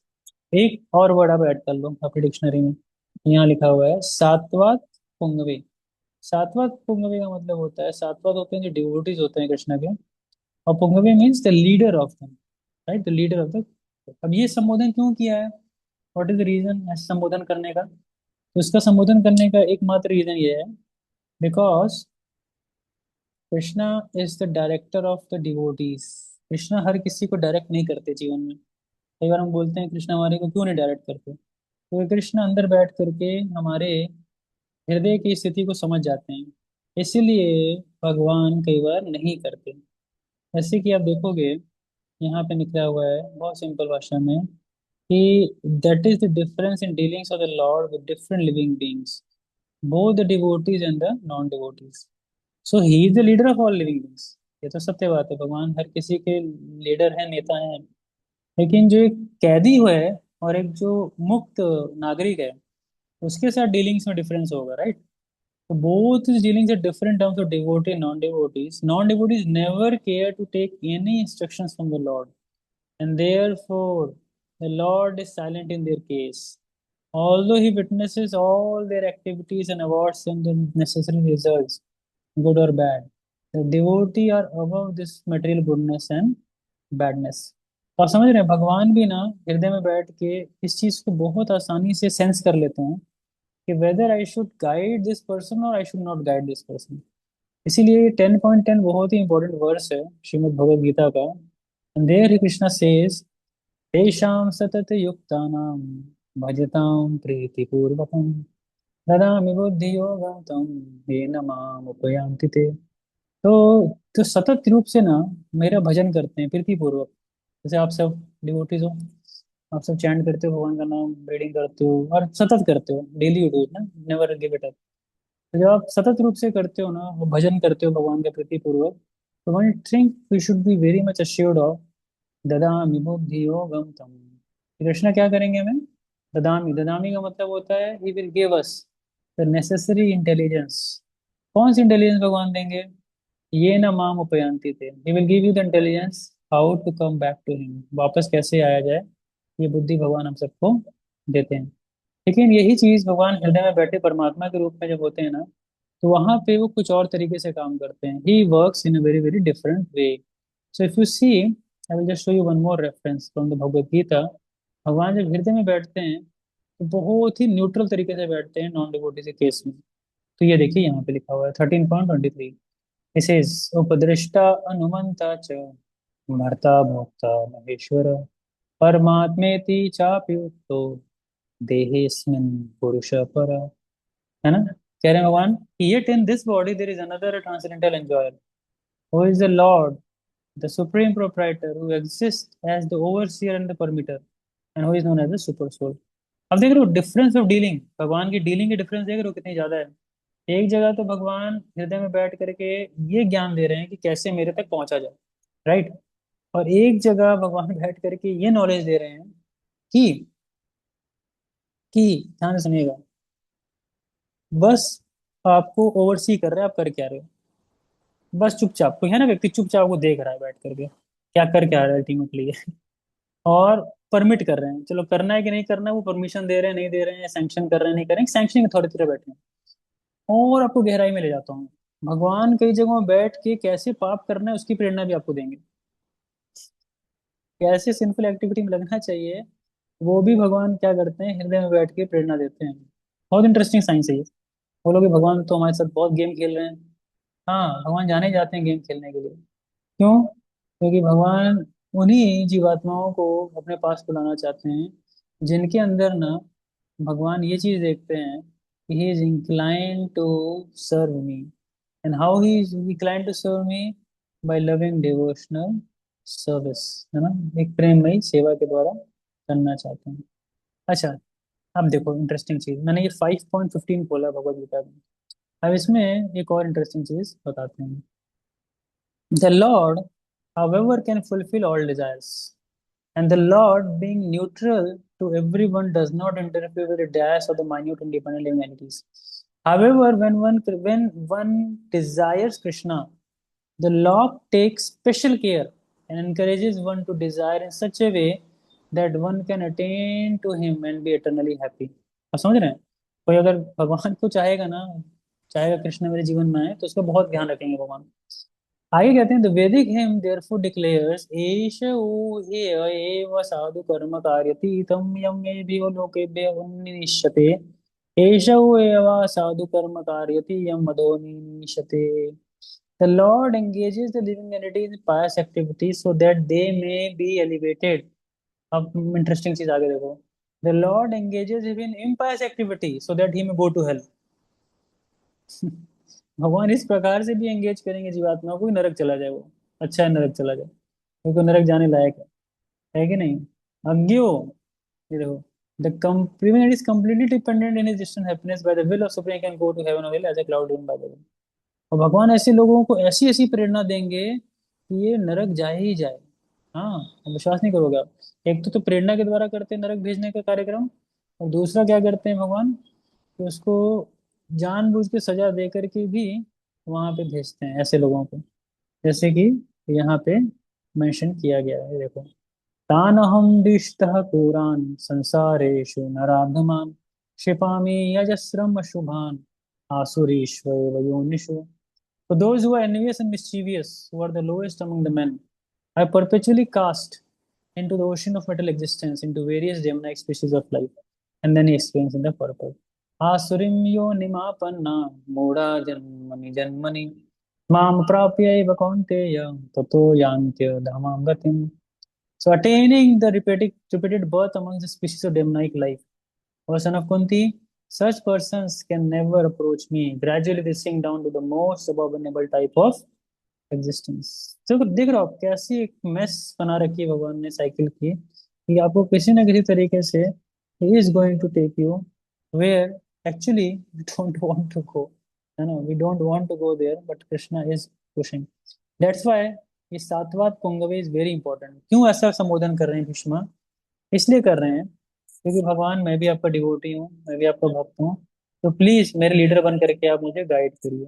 एक और वर्ड आप ऐड कर लो अपनी डिक्शनरी में। यहाँ लिखा हुआ है सात्वत पुंगवे। सात्वत पुंगवे का मतलब होता है, सात्वत होते हैं जो डिवोटीज होते हैं कृष्ण के, और pungave means the leader of them, right, the leader of the. अब ये संबोधन क्यों किया है, व्हाट इज द रीजन ऐसे संबोधन करने का? तो इसका संबोधन करने का एकमात्र रीजन ये है, because Krishna is the director of the devotees. Krishna हर किसी को डायरेक्ट नहीं करते जीवन में। कई बार हम बोलते हैं कृष्णा हमारे को क्यों नहीं डायरेक्ट करते, तो ये कृष्ण अंदर बैठ करके हमारे हृदय की स्थिति को समझ जाते हैं, इसीलिए भगवान कई बार नहीं करते। जैसे कि आप देखोगे, यहाँ पे लिखा हुआ है बहुत सिंपल भाषा में कि that is the difference in dealings of the Lord with different living beings, both the devotees and the non devotees. So he is the leader of all living beings. ये तो सत्य बात है, भगवान हर किसी के लीडर है, नेता है। लेकिन जो एक कैदी हुआ है और एक जो मुक्त नागरिक है, उसके साथ डीलिंग्स में डिफरेंस होगा, राइट? तो both is dealing with different terms of devotee and non-devotees. Non-devotees never care to take any instructions from the Lord, and therefore the Lord is silent in their case. Although He witnesses all their activities and awards them the necessary results, good or bad, the devotee are above this material goodness and badness. तो आप समझ रहे हैं, भगवान भी ना हृदय में बैठ के इस चीज को बहुत आसानी से सेंस कर लेते हैं कि whether I should guide this person और I should not guide this person. इसीलिए ये 10.10 बहुत ही इंपॉर्टेंट वर्स है श्रीमद् भगवद गीता का। And there he Krishna says तेषां सतत युक्तानां भजतां प्रीतिपूर्वकं ददामि बुद्धियोगं तं येन माम् उपयान्ति ते। तो जो सतत रूप से ना मेरा भजन करते हैं प्रीति पूर्वक, जैसे आप सब डिवोटीज हो, आप सब चैंट करते हो भगवान का नाम, रीडिंग करते हो और सतत करते हो, डेली यू डू इट ना, नेवर गिव इट अप। तो जब आप सतत रूप से करते हो ना, वो भजन करते हो भगवान के प्रति पूर्वक, तो one think we should be very much assured of ददामि बुद्धि योगम तम। कृष्ण क्या करेंगे हमें? ददामी, ददामी का मतलब होता है ही will give us the necessary intelligence. कौन सी इंटेलिजेंस भगवान देंगे? ये ना माम उपयांति थे, he will give you the intelligence how to come back to him, वापस कैसे आया जाए, ये बुद्धि भगवान हम सबको देते हैं। लेकिन यही चीज भगवान हृदय में बैठे परमात्मा के रूप में जब होते हैं ना, तो वहां पे वो कुछ और तरीके से काम करते हैं। He works in a very very different way. So if you see, I will just show you one more reference from the Bhagavad Gita. भगवान जब हृदय में बैठते हैं तो बहुत ही न्यूट्रल तरीके से बैठते हैं नॉन डिवोटी के केस में। तो ये देखिए यहाँ पे लिखा हुआ है 13.23, दिस इज उपदृष्टा अनुमंता च भर्ता भोक्ता महेश्वर परमात्मेति चाप्युक्तो देहेस्मिन् पुरुष पर। है ना, कह रहे हैं भगवान कि yet in this body there is another transcendental enjoyer who is the Lord, the supreme proprietor who exists as the overseer and the permitter and who is known as the super soul। अब देख रहे हो difference of dealing, भगवान की dealing की difference देख रहे हो कितनी ज्यादा है। एक जगह तो भगवान हृदय में बैठ करके ये ज्ञान दे रहे हैं कि कैसे मेरे तक पहुंचा जाए, राइट, और एक जगह भगवान बैठ करके ये नॉलेज दे रहे हैं कि कि ध्यान से सुनिएगा, बस आपको ओवरसी कर रहे हैं, आप कर क्या रहे हो। बस चुपचाप, कोई है ना व्यक्ति चुपचाप को देख रहा है बैठ करके क्या कर क्या रहा है अल्टीमेटली, और परमिट कर रहे हैं, चलो करना है कि नहीं करना है, वो परमिशन दे रहे हैं नहीं दे रहे हैं, सैंक्शन कर रहे हैं नहीं कर रहे हैं, सैंक्शनिंग अथॉरिटी पे बैठे हैं। और आपको गहराई में ले जाता हूँ, भगवान कई जगहों बैठ के कैसे पाप करना है उसकी प्रेरणा भी आपको देंगे, कैसे सिंपल एक्टिविटी में लगना चाहिए, वो भी भगवान क्या करते हैं, हृदय में बैठ के प्रेरणा देते हैं। बहुत इंटरेस्टिंग साइंस है ये। बोलोगे भगवान तो हमारे साथ बहुत गेम खेल रहे हैं। हाँ, भगवान जाने जाते हैं गेम खेलने के लिए। क्यों? क्योंकि भगवान उन्हीं जीवात्माओं को अपने पास बुलाना चाहते हैं जिनके अंदर ना भगवान ये चीज देखते हैं कि he is incline to serve me. And how he is incline to serve me? By loving devotional service, है ना, एक प्रेममयी सेवा के द्वारा करना चाहते हैं। अच्छा, अब देखो इंटरेस्टिंग चीज, मैंने ये 5.15 खोला भगवद गीता में। अब इसमें एक और इंटरेस्टिंग चीज बताते हैं। The Lord, however, can fulfill all desires. And the Lord, being neutral to everyone does not interfere with the diets of the minute independent living entities. However, when one desires Krishna, the law takes special care and encourages one to desire in such a way that one can attain to him and be eternally happy. आप समझ रहे हैं? कोई अगर भगवान को चाहेगा ना, चाहेगा कृष्ण मेरे जीवन में आए, तो उसका बहुत ध्यान रखेंगे भगवान। आगे कहते हैं द वैदिक हिम देयरफॉर डिक्लेयर्स एष ओ एव साधु कर्म कार्यति तम यम एभियो लोकेभ्य उन्निष्यते एष ओ एव साधु कर्म कार्यति यम अधोनिष्यते। The Lord engages the living entities in pious activities so that they may be elevated. अब इंटरेस्टिंग चीज आगे देखो। The Lord engages him in impious activity so that he may go to hell. भगवान इस प्रकार से भी एंगेज करेंगे जीवात्मा को कि नरक चला जाए वो। अच्छा है नरक चला जाए, क्योंकि नरक जाने लायक है कि नहीं? अज्ञो, ये देखो, the even it is completely dependent in his distant happiness by the will of supreme can go to heaven or hell as a cloud driven by the wind. और भगवान ऐसे लोगों को ऐसी ऐसी प्रेरणा देंगे कि ये नरक जाए ही जाए। हाँ, अब विश्वास नहीं करोगे आप। एक तो प्रेरणा के द्वारा करते हैं नरक भेजने का कार्यक्रम, और दूसरा क्या करते हैं भगवान, कि उसको जानबूझ के सजा दे करके भी वहां पे भेजते हैं ऐसे लोगों को, जैसे कि यहाँ पे मेंशन किया गया है, ये देखो। तानहं दिष्टः पुरान् संसारेषु नराधमान् क्षिपामि यजस्रम् अशुभान् आसुरीष्वेव योनिषु। For those who are envious and mischievous, who are the lowest among the men, are perpetually cast into the ocean of metal existence, into various demonic species of life. And then he explains in the purport. Asurim yonimapanna moda janmani janmani mam prapya eva kaunteya tato yantya dhamam gatim. So attaining the repeated birth among the species of demonic life. O son of Kunti, such persons can never approach me, gradually descending down to the most abominable type of existence. तो देख रहे हो आप कैसी एक mess बना रखी है भगवान ने साइकिल की, कि आपको किसी ना किसी तरीके से he is going to take you where actually we don't want to go, है ना? We don't want to go there but Krishna is pushing. That's why ये सातवात पुंगवे इज वेरी इंपॉर्टेंट। क्यों ऐसा संबोधन कर रहे हैं भीष्मा? इसलिए कर रहे हैं क्योंकि भगवान मैं भी आपका डिवोटी हूँ, मैं भी आपका भक्त हूँ, तो प्लीज मेरे लीडर बन करके आप मुझे गाइड करिए।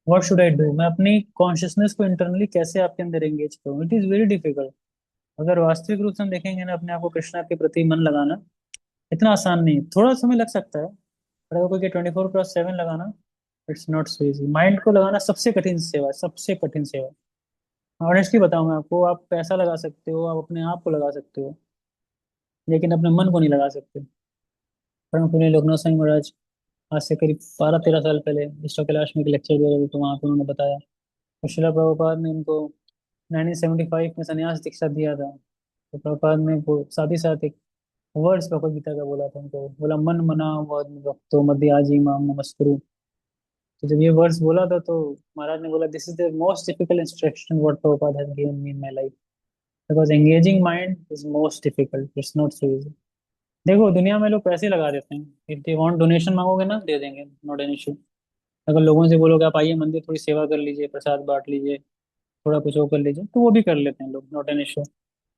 What should I do? मैं अपनी कॉन्शियसनेस को इंटरनली कैसे आपके अंदर एंगेज करूँ? It is very difficult. अगर वास्तविक रूप से हम देखेंगे ना, अपने आप को कृष्णा के प्रति मन लगाना इतना आसान नहीं है। थोड़ा समय लग सकता है, पर अगर कोई 24/7 लगाना, it's not so easy. Mind को लगाना सबसे कठिन सेवा है, सबसे कठिन सेवा। ऑनेस्टली बताऊं मैं आपको, आप पैसा लगा सकते हो, आप अपने आप को लगा सकते हो, लेकिन अपने मन को नहीं लगा सकते। परम पुण्य लोकनाथ स्वामी महाराज आज से करीब 12-13 साल पहले ईश्वर कैलाश में एक लेक्चर दे रहे थे, तो वहाँ पे उन्होंने बताया, और शिला प्रभुपाद ने उनको 1975 में संन्यास दीक्षा दिया था। तो प्रभुपाद ने वो साथ ही साथ एक वर्ड्स भगवद गीता का बोला था उनको, बोला मन मना वद भक्तो मध्य आजी माम नमस्कुरु। तो जब ये वर्ड्स बोला था, तो महाराज ने बोला this is the most difficult instruction what Prabhupada has given me in my life, because engaging mind is most difficult, it's not so easy. देखो दुनिया में लोग पैसे लगा देते हैं, इफ दे वांट डोनेशन मांगोगे ना दे देंगे, नॉट एन इशू। अगर लोगों से बोलोगे आप आइए मंदिर थोड़ी सेवा कर लीजिए, प्रसाद बांट लीजिए, थोड़ा कुछ वो कर लीजिए, तो वो भी कर लेते हैं लोग, नॉट एन इशू।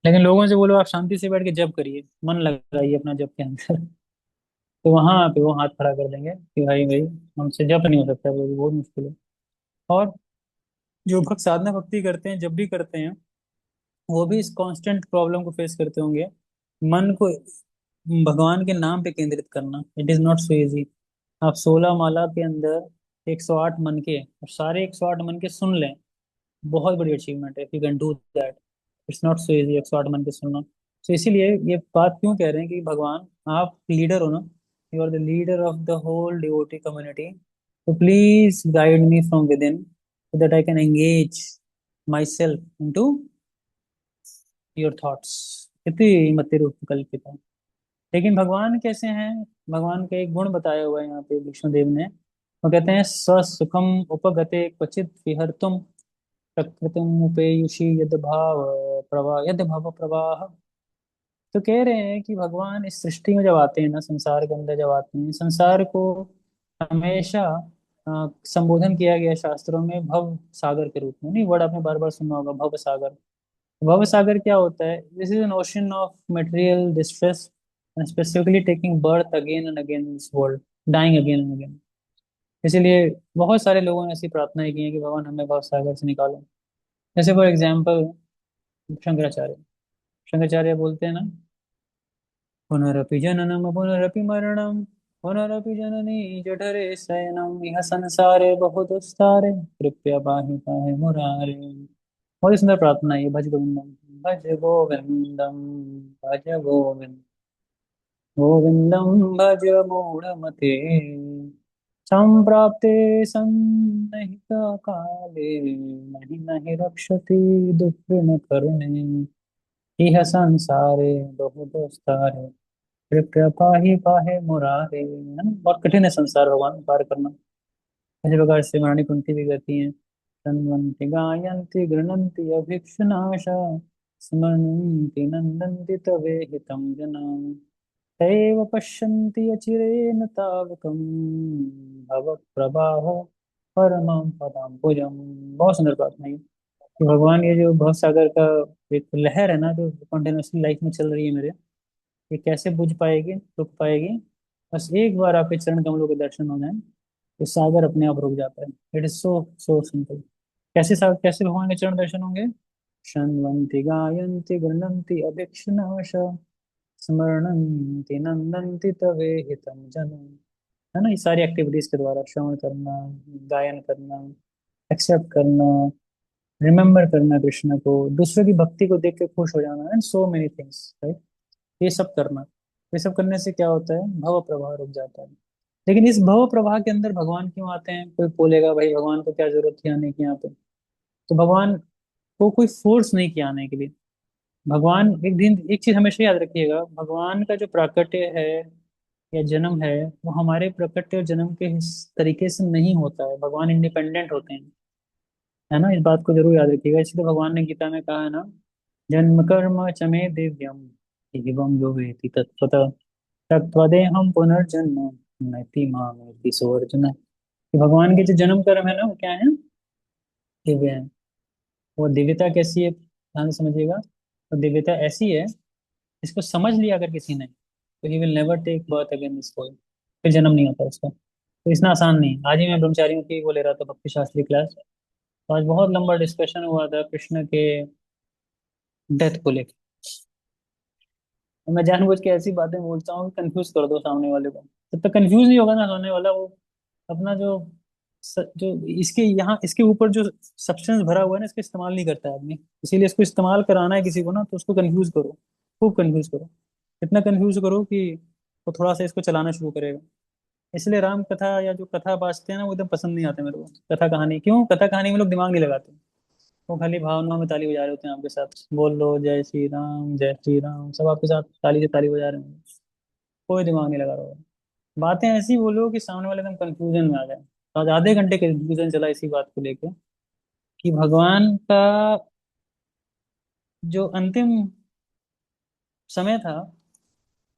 लेकिन लोगों से बोलो आप शांति से बैठ के जप करिए, मन लगाइए अपना जप के अंदर, तो वहां पे वो हाथ खड़ा कर देंगे कि भाई भाई हमसे जप नहीं हो सकता, वो भी बहुत मुश्किल है। और जो भक्त साधना भक्ति करते हैं, जब भी करते हैं, वो भी इस कांस्टेंट प्रॉब्लम को फेस करते होंगे, मन को भगवान के नाम पे केंद्रित करना। It is not so easy. आप 16 माला के अंदर 108 मन के, और सारे 108 मन के सुन लें, बहुत बड़ी अचीवमेंट है। If you can do that, it's not so easy 108 मन के सुनना। तो इसीलिए ये बात क्यों कह रहे हैं कि भगवान आप लीडर हो ना, you are the leader of the whole devotee community, तो please guide me from within so that I can engage myself into your thoughts. इति मति रूप कल्पिता। लेकिन भगवान कैसे हैं? भगवान का एक गुण बताया हुआ है यहाँ पे विष्णुदेव ने। वो कहते हैं स्वसुखम उपगते क्वचित विहर्तुम प्रकृतिम उपेयुषि यद भाव प्रवाह, यद भाव प्रवाह। तो कह रहे हैं कि भगवान इस सृष्टि में जब आते हैं ना, संसार के अंदर जब आते हैं, संसार को हमेशा संबोधन किया गया है शास्त्रों में भव सागर के रूप में। नहीं, वर्ड आपने बार बार सुना होगा, भव सागर। भव सागर क्या होता है? This is an ocean of material distress specifically taking birth again and again in this world, dying again and again. इसीलिए बहुत सारे लोगों ने ऐसी प्रार्थनाएं की हैं कि भगवान हमें भव सागर से निकालो। जैसे फॉर एग्जाम्पल शंकराचार्य, शंकराचार्य बोलते हैं ना, पुनरपि जननम पुनरपि मरणम, पुनरपि जननी जठरे शयनम, यह संसारे बहुत दुस्तारे, कृपया पाहि पाहि मुरारे। बहुत ही सुंदर प्रार्थना है ये, भज गोविंदम, भज गोविंदम, भज गोविंद, गोविंदम भज मूढ़मते, संप्राप्ते सन्निहित काले, नहि नहि रक्षति दुःखिन करुणे, इह संसारे बहु दुस्तारे, कृपया पाहि पाहि मुरारे। है ना, बहुत कठिन है संसार भगवान पार करना। इसी प्रकार से महारानी कुंती भी कहती हैं, तन्वन्ति गायन्ति गृह्णन्ति अभीक्ष्णनाशा, स्मरन्ति नन्दन्ति तवे हितं जना, तैव पश्यन्ति अचिरेण तावकम्, भवप्रवाहो परमं पदाम्बुजम्। बहुत सुंदर प्रार्थना है कि भगवान, ये जो भव सागर का एक लहर है ना, जो कंटिन्यूसली लाइफ में चल रही है मेरे, ये कैसे बुझ पाएगी, रुक पाएगी? बस एक बार आपके चरण कमलों के दर्शन हो जाए तो सागर अपने आप रुक जाता है। It is so so simple. कैसे कैसे भगवान के चरण दर्शन होंगे? शन्वन्ति गायन्ति गृह्णन्ति अभीक्ष्णनाश, स्मरणन्ति नंदन्ति तवे हितं जनम। है ना, ये सारी एक्टिविटीज के द्वारा श्रवण करना, गायन करना, एक्सेप्ट करना, रिमेम्बर करना कृष्ण को, दूसरों की भक्ति को देख के खुश हो जाना, and so many things, right. ये सब करना, ये सब करने से क्या होता है? भव प्रवाह रुक जाता है। लेकिन इस भव प्रवाह के अंदर भगवान क्यों आते हैं? कोई बोलेगा भाई भगवान को क्या जरूरत थी आने की यहाँ पे? तो भगवान को कोई फोर्स नहीं किया आने के लिए। भगवान एक दिन, एक चीज हमेशा याद रखिएगा, भगवान का जो प्राकट्य है या जन्म है, वो हमारे प्रकट और जन्म के इस तरीके से नहीं होता है। भगवान इंडिपेंडेंट होते हैं। है ना, इस बात को जरूर याद रखिएगा। इसलिए भगवान ने गीता में कहा है ना, जन्म कर्म च मे दिव्यम, एवं यो वेति तत्त्वतः, तत्त्वदेहम पुनर्जन्म नैति मामेति सोऽर्जुन। कि भगवान के जो जन्म कर्म है ना, वो क्या है? दिव्य है। वो दिव्यता कैसी है, ध्यान से समझिएगा। तो दिव्यता ऐसी है, इसको समझ लिया अगर किसी ने, तो he will never take birth again this world, फिर जन्म नहीं होता उसका। तो इतना आसान नहीं। आज ही मैं ब्रह्मचारियों की वो ले रहा था, भक्ति शास्त्री क्लास। तो आज बहुत लंबा डिस्कशन हुआ था कृष्ण के डेथ को लेकर। तो मैं जानबूझ के ऐसी बातें बोलता हूँ कि कंफ्यूज कर दो सामने वाले को। जब तक कंफ्यूज नहीं होगा ना सामने वाला, वो अपना जो जो इसके यहाँ इसके ऊपर जो सब्सटेंस भरा हुआ है ना, इसका इस्तेमाल नहीं करता है आदमी। इसीलिए इसको इस्तेमाल कराना है किसी को ना, तो उसको कंफ्यूज करो, खूब कंफ्यूज करो। इतना कंफ्यूज करो कि वो थोड़ा सा इसको चलाना शुरू करेगा। इसलिए राम कथा या जो कथा बाजते हैं ना, वो एकदम पसंद नहीं आते मेरे को। कथा कहानी क्यों? कथा कहानी में लोग दिमाग नहीं लगाते, वो खाली भावनाओं में ताली बजा रहे होते हैं आपके साथ। बोल लो जय श्री राम, जय श्री राम, सब आपके साथ ताली से ताली बजा रहे हैं, कोई दिमाग नहीं लगा रहा होगा। बातें ऐसी बोलो कि सामने वाले एकदम कंफ्यूजन में आ जाए। तो आज आधे घंटे कंफ्यूजन चला इसी बात को लेकर कि भगवान का जो अंतिम समय था,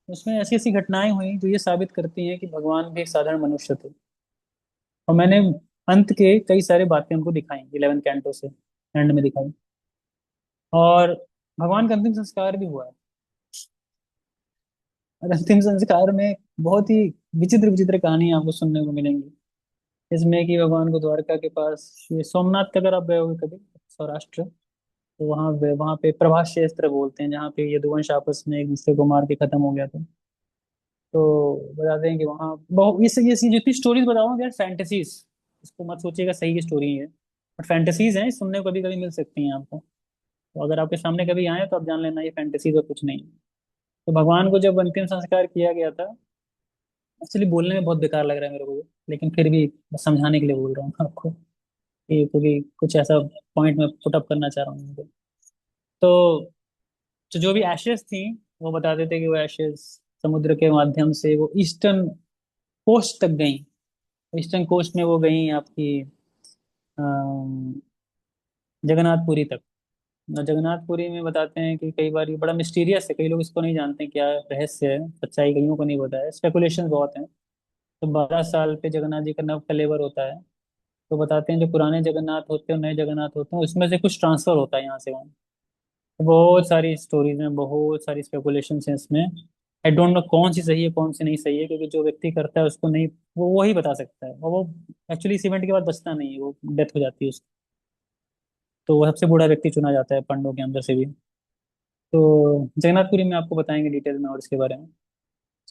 उसमें ऐसी ऐसी घटनाएं हुई जो ये साबित करती हैं कि भगवान भी एक साधारण मनुष्य थे। और मैंने अंत के कई सारे बातें उनको दिखाई, 11 कैंटो से एंड में दिखाई। और भगवान का अंतिम संस्कार भी हुआ है। और अंतिम संस्कार में बहुत ही विचित्र विचित्र कहानी आपको सुनने को मिलेंगी। इसमें कि भगवान को द्वारका के पास, ये सोमनाथ का अगर आप गए होगे कभी, सौराष्ट्र, तो वहाँ पे प्रभास क्षेत्र बोलते हैं, जहाँ पे यदुवंश आपस में एक दूसरे को मार के खत्म हो गया था। तो बताते हैं कि वहाँ बहुत ये जितनी स्टोरीज बताऊंगा यार, फैंटेसीज, इसको मत सोचिएगा सही स्टोरी है, बट फैंटेसीज हैं, सुनने को कभी कभी मिल सकती हैं आपको। तो अगर आपके सामने कभी आए तो आप जान लेना ये फैंटेसीज और कुछ नहीं है। तो भगवान को जब अंतिम संस्कार किया गया था, एक्चुअली बोलने में बहुत बेकार लग रहा है मेरे को ये, लेकिन फिर भी बस समझाने के लिए बोल रहा हूँ आपको, कि क्योंकि कुछ ऐसा पॉइंट में पुट अप करना चाह रहा हूँ। तो जो भी एशेस थी, वो बताते थे कि वो एशेस समुद्र के माध्यम से वो ईस्टर्न कोस्ट तक गई। ईस्टर्न कोस्ट में वो गई आपकी अम, जगन्नाथपुरी तक। जगन्नाथपुरी में बताते हैं कि कई बार ये बड़ा मिस्टीरियस है, कई लोग इसको नहीं जानते क्या रहस्य है, सच्चाई कईयों को नहीं पता है, स्पेकुलेशन बहुत है। तो 12 साल पे जगन्नाथ जी का नव कलेवर होता है। तो बताते हैं जो पुराने जगन्नाथ होते हैं और नए जगन्नाथ होते हैं, उसमें से कुछ ट्रांसफर होता है यहाँ से वहाँ। तो बहुत सारी स्टोरीज में बहुत सारी स्पेकुलेशन है इसमें। आई डोंट नो कौन सी सही है कौन सी नहीं सही है, क्योंकि जो व्यक्ति करता है उसको नहीं, वो ही बता सकता है, और वो एक्चुअली इस इवेंट के बाद बचता नहीं है, वो डेथ हो जाती है उसकी। तो वो सबसे बूढ़ा व्यक्ति चुना जाता है पंडों के अंदर से भी। तो जगन्नाथपुरी में आपको बताएंगे डिटेल में और इसके बारे में।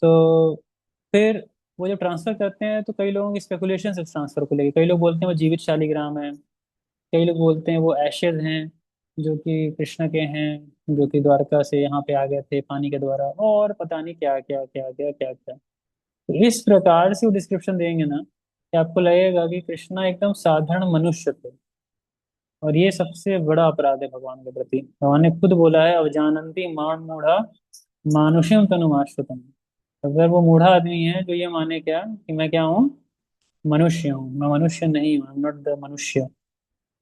तो फिर वो जब ट्रांसफर करते हैं तो कई लोगों की स्पेकुलेशन है ट्रांसफर को लेकर। कई लोग बोलते हैं वो जीवित शालिग्राम है, कई लोग बोलते हैं वो एशेज हैं जो कि कृष्ण के हैं, जो कि द्वारका से यहाँ पे आ गए थे पानी के द्वारा, और पता नहीं क्या क्या क्या क्या क्या क्या। तो इस प्रकार से वो डिस्क्रिप्शन देंगे ना कि आपको लगेगा कि कृष्णा एकदम साधारण मनुष्य थे। और ये सबसे बड़ा अपराध है भगवान के प्रति। भगवान ने खुद बोला है, अवजानंती मां मूढ़ा मानुष्यम तनुमाश्रितम। अगर वो मूढ़ा आदमी है जो ये माने क्या कि मैं क्या हूँ, मनुष्य हूँ, मैं मनुष्य नहीं हूँ, नॉट द मनुष्य।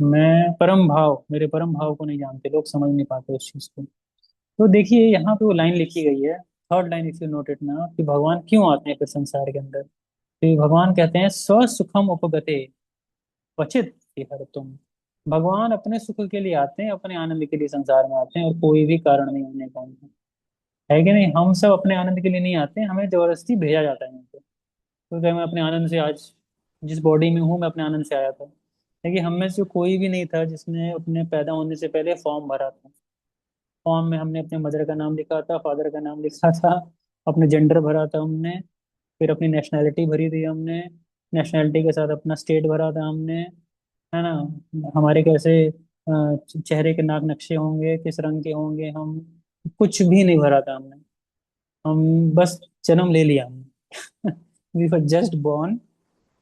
मैं परम भाव, मेरे परम भाव को नहीं जानते लोग, समझ नहीं पाते उस चीज को। तो देखिए यहाँ पे वो लाइन लिखी गई है, third line if you note it ना, कि भगवान क्यों आते हैं फिर संसार के अंदर। तो भगवान कहते हैं स्व सुखम उपगते क्वचित हर तुम। भगवान अपने सुख के लिए आते हैं, अपने आनंद के लिए संसार में आते हैं, और कोई भी कारण नहीं होने का उनका। है कि नहीं, हम सब अपने आनंद के लिए नहीं आते हैं, हमें जबरदस्ती भेजा जाता है यहाँ पे। क्योंकि मैं अपने आनंद से आज जिस बॉडी में हूँ, मैं अपने आनंद से आया था। लेकिन हम में से कोई भी नहीं था जिसने अपने पैदा होने से पहले फॉर्म भरा था। फॉर्म में हमने अपने मदर का नाम लिखा था, फादर का नाम लिखा था, अपने जेंडर भरा था हमने, फिर अपनी नेशनैलिटी भरी थी हमने, नेशनैलिटी के साथ अपना स्टेट भरा था हमने, है ना। हमारे कैसे चेहरे के नाक नक्शे होंगे, किस रंग के होंगे हम, कुछ भी नहीं भरा था हमने। हम बस जन्म ले लिया हमने। We were just born.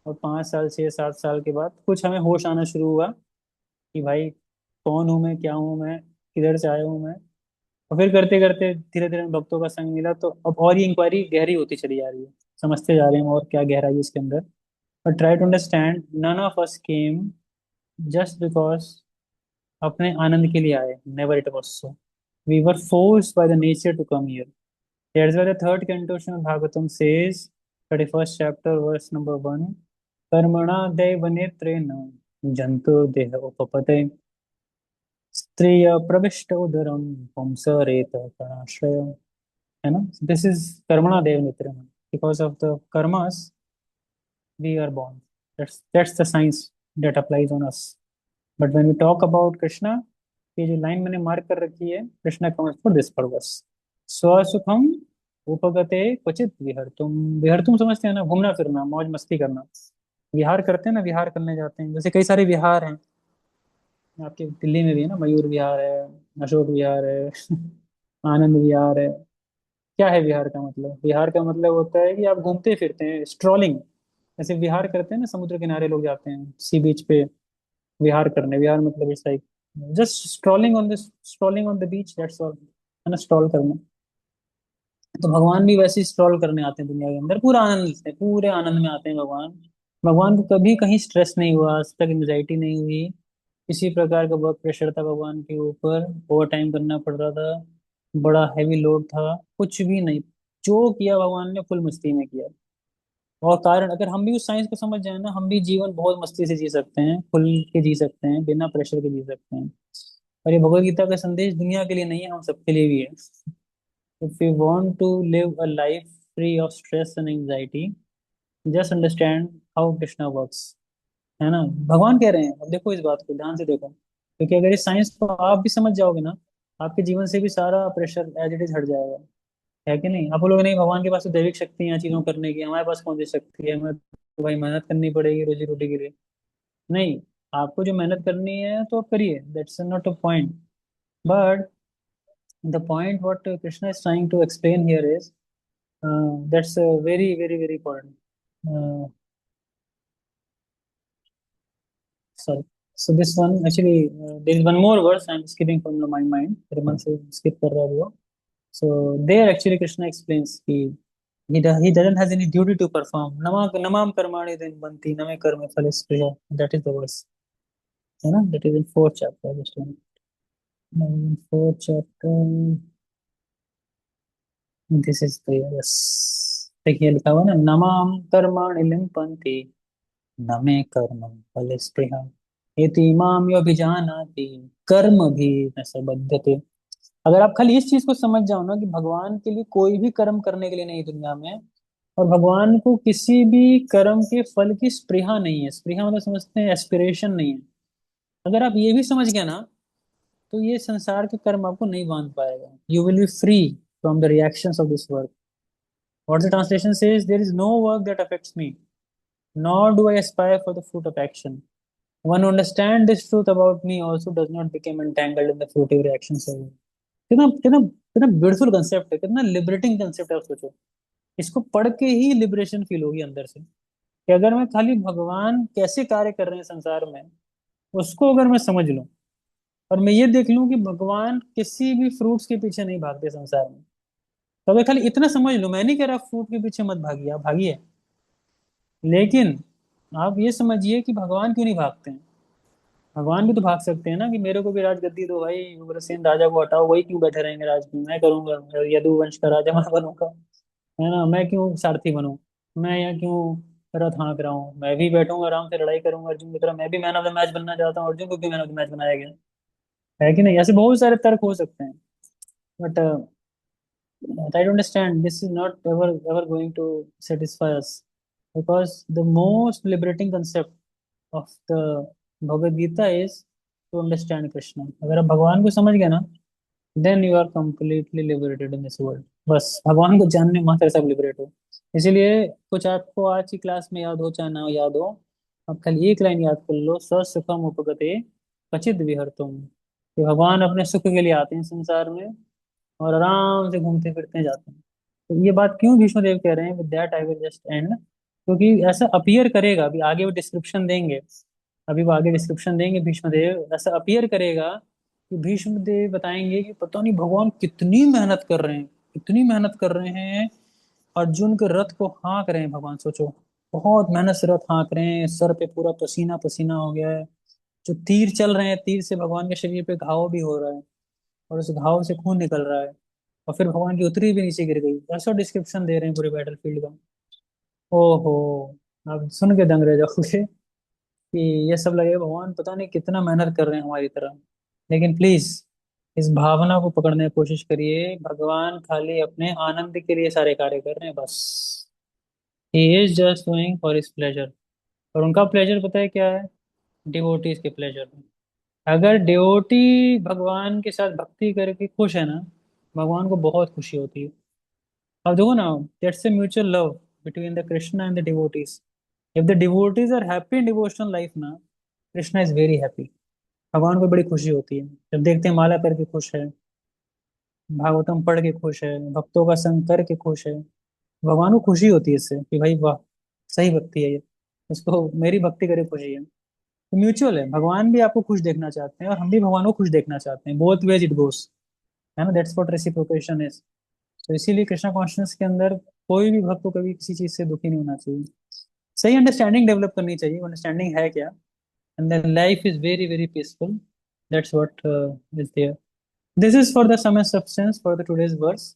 और 5 साल 6 7 साल के बाद कुछ हमें होश आना शुरू हुआ कि भाई कौन हूँ मैं, क्या हूँ मैं, किधर से आया हूँ मैं। और फिर करते करते धीरे धीरे भक्तों का संग मिला, तो अब और ये इंक्वायरी गहरी होती चली जा रही है, समझते जा रहे हैं और क्या गहराई है इसके अंदर। But try to understand, none of us came just because अपने आनंद के लिए आए, never it was so. We were forced by the nature to come here. That's why the third canto of Bhagavatam says, 31st chapter verse number 1, कर्मणा दैव नेत्रेण जंतुर्देह उपपते स्त्रिय प्रविष्ट उदरम पुंसरेत कणाश्रय। है ना, दिस इज कर्मणा देव नेत्रेण। Because of the karmas we are born. That's the science that applies on us. But when we talk about Krishna, ये जो लाइन मैंने मार्क कर रखी है, Krishna comes for this purpose. स्वसुखम उपगते क्वचित विहर्तुम। विहर्तुम समझते हैं ना, घूमना फिरना, मौज मस्ती करना। विहार करते हैं ना, विहार करने जाते हैं, जैसे कई सारे विहार हैं। आपके दिल्ली में भी है ना, मयूर विहार है, अशोक विहार है, आनंद विहार है। क्या है विहार का मतलब? विहार का मतलब होता है कि आप घूमते फिरते हैं, स्ट्रॉलिंग। जैसे विहार करते हैं ना, समुद्र किनारे लोग जाते हैं सी बीच पे विहार करने। विहार मतलब it's like just strolling on the beach, that's all, है ना, स्ट्रॉल करना। तो भगवान भी वैसे ही स्ट्रॉल करने आते हैं दुनिया के अंदर, पूरा आनंद लेते हैं, पूरे आनंद में आते हैं भगवान। भगवान को कभी कहीं स्ट्रेस नहीं हुआ, आज तक एंग्जाइटी नहीं हुई। किसी प्रकार का वर्क प्रेशर था भगवान के ऊपर, ओवर टाइम करना पड़ रहा था, बड़ा हैवी लोड था, कुछ भी नहीं। जो किया भगवान ने फुल मस्ती में किया। और कारण, अगर हम भी उस साइंस को समझ जाए ना, हम भी जीवन बहुत मस्ती से जी सकते हैं, खुल के जी सकते हैं, बिना प्रेशर के जी सकते हैं। और ये भगवत गीता का संदेश दुनिया के लिए नहीं है, हम सबके लिए भी है। If you want to live a life free of stress and anxiety, just understand how Krishna works. है ना, भगवान कह रहे हैं, अब देखो इस बात को ध्यान से देखो, क्योंकि अगर इस साइंस को आप भी समझ जाओगे ना, आपके जीवन से भी सारा प्रेशर एज इट इज हट जाएगा। है कि नहीं? आप लोग नहीं, भगवान के पास तो दैविक शक्ति है चीजों करने की, हमारे पास कौन सी शक्ति है? हमें तो भाई मेहनत करनी पड़ेगी रोजी रोटी के लिए। नहीं, आपको जो मेहनत करनी है तो आप करिए, that's not a point. But the point what Krishna is trying to explain here is, that's very very very important. Sorry. So this one actually, there is one more verse I'm skipping from my mind. मेरे मन से skip कर रहा है वो. So there actually Krishna explains कि he doesn't has any duty to perform. Namam karmani then banti name karme phale spriya. That is the verse. है ना? That is in fourth chapter. Just one. In fourth chapter. This is the yes. देखिए लिखा हुआ है ना, नमाम कर्माणि लिम्पन्ति न मे कर्म फल स्पृहा इति माम योभिजानाति कर्म भी न स बध्यते। अगर आप खाली इस चीज को समझ जाओ ना कि भगवान के लिए कोई भी कर्म करने के लिए नहीं दुनिया में, और भगवान को किसी भी कर्म के फल की स्पृहा नहीं है, स्पृहा मतलब समझते हैं एस्पिरेशन नहीं है, अगर आप ये भी समझ गए ना, तो ये संसार के कर्म आपको नहीं बांध पाएगा। You will be free from the reactions of this work. What the translation says, there is no work that affects me, nor do I aspire for the fruit of action. One who understands this truth about me also does not become entangled in the fruitive reactions of it. कितना कितना कितना beautiful concept है, कितना liberating concept है, आप सोचो। इसको पढ़ के ही लिबरेशन फील होगी अंदर से, कि अगर मैं खाली भगवान कैसे कार्य कर रहे हैं संसार में, उसको अगर मैं समझ लूं, और मैं ये देख लूं कि भगवान किसी भी फ्रूट्स के पीछे नहीं भागते संसार में, तो अगर खाली इतना समझ लूं, मैं नहीं कह रहा फ्रूट के पीछे मत भागिए, आप भागिए, लेकिन आप ये समझिए कि भगवान क्यों नहीं भागते हैं। भगवान भी तो भाग सकते हैं ना, कि मेरे को भी राजगद्दी दो भाई, उग्रसेन राजा को हटाओ, वही क्यों बैठे रहेंगे राज में, मैं करूंगा, यदुवंश का राजा मैं बनूंगा, है ना, मैं क्यों सारथी बनूं, मैं यहाँ क्यों रथ हाँक रहा हूँ, मैं भी बैठूंगा आराम से लड़ाई करूंगा अर्जुन की तरह, मैं भी मैन ऑफ द मैच बनना चाहता हूँ, अर्जुन को भी मैन ऑफ द मैच बनाया गया है कि नहीं। ऐसे बहुत सारे तर्क हो सकते हैं, but I don't understand. This is not ever going to satisfy us, because the most liberating concept of the Bhagavad Gita is to understand Krishna. अगर आप भगवान को समझ गए ना, then you are completely liberated in this world. बस भगवान को जानने मात्र से आप लिबरेट हो। इसीलिए कुछ आपको आज की क्लास में याद हो चाहे ना याद हो, आप खाली एक लाइन याद कर लो, स सुखम उपगते क्वचिद विहर्तुम, कि भगवान अपने सुख के लिए आते हैं संसार में, और आराम से घूमते फिरते जाते हैं। तो ये बात क्यों भीष्म देव कह रहे हैं, with that I will just and, क्योंकि ऐसा अपीयर करेगा, अभी आगे वो डिस्क्रिप्शन देंगे, अभी वो आगे डिस्क्रिप्शन देंगे भीष्म देव, ऐसा अपीयर करेगा कि भीष्म देव बताएंगे कि पता नहीं भगवान कितनी मेहनत कर रहे हैं, कितनी मेहनत कर रहे हैं, अर्जुन के रथ को हाँक रहे हैं भगवान, सोचो, बहुत मेहनत से रथ हाँक रहे हैं, सर पे पूरा पसीना पसीना हो गया है, जो तीर चल रहे हैं, तीर से भगवान के शरीर पे घाव भी हो रहा है, और उस घाव से खून निकल रहा है, और फिर भगवान की उतरी भी नीचे गिर गई, ऐसा डिस्क्रिप्शन दे रहे हैं पूरे बैटल फील्ड का। ओहो, आप सुन के दंग रह जाओगे कि ये सब लगे भगवान पता नहीं कितना मेहनत कर रहे हैं हमारी तरह। लेकिन प्लीज इस भावना को पकड़ने की कोशिश करिए, भगवान खाली अपने आनंद के लिए सारे कार्य कर रहे हैं बस। He is just doing for his pleasure, और उनका प्लेजर पता है क्या है, डिवोटीज के प्लेजर। अगर डिवोटी भगवान के साथ भक्ति करके खुश है ना, भगवान को बहुत खुशी होती है। अब देखो ना, that's a mutual love between the Krishna and the devotees. If the devotees are happy in devotional life ना, कृष्णा इज वेरी हैप्पी, भगवान को बड़ी खुशी होती है जब देखते हैं माला करके खुश है, भागवतम पढ़ के खुश है, भक्तों का संग करके खुश है, भगवान को खुशी होती है इससे कि भाई वाह, सही भक्ति है ये, इसको मेरी भक्ति करे खुशी है। तो म्यूचुअल है, भगवान भी आपको खुश देखना चाहते हैं और हम भी भगवान को खुश देखना चाहते हैं, बोथ वेज इट गोस, है ना, दैट्स व्हाट रेसिप्रोकेशन इज। तो इसीलिए कृष्णा कॉन्शियस के अंदर कोई भी भक्त को कभी किसी चीज से दुखी नहीं होना चाहिए, सही अंडरस्टैंडिंग डेवलप करनी चाहिए, अंडरस्टैंडिंग है क्या, and then life is very very peaceful, that's what is there. This is for the sum and substance for the today's verse,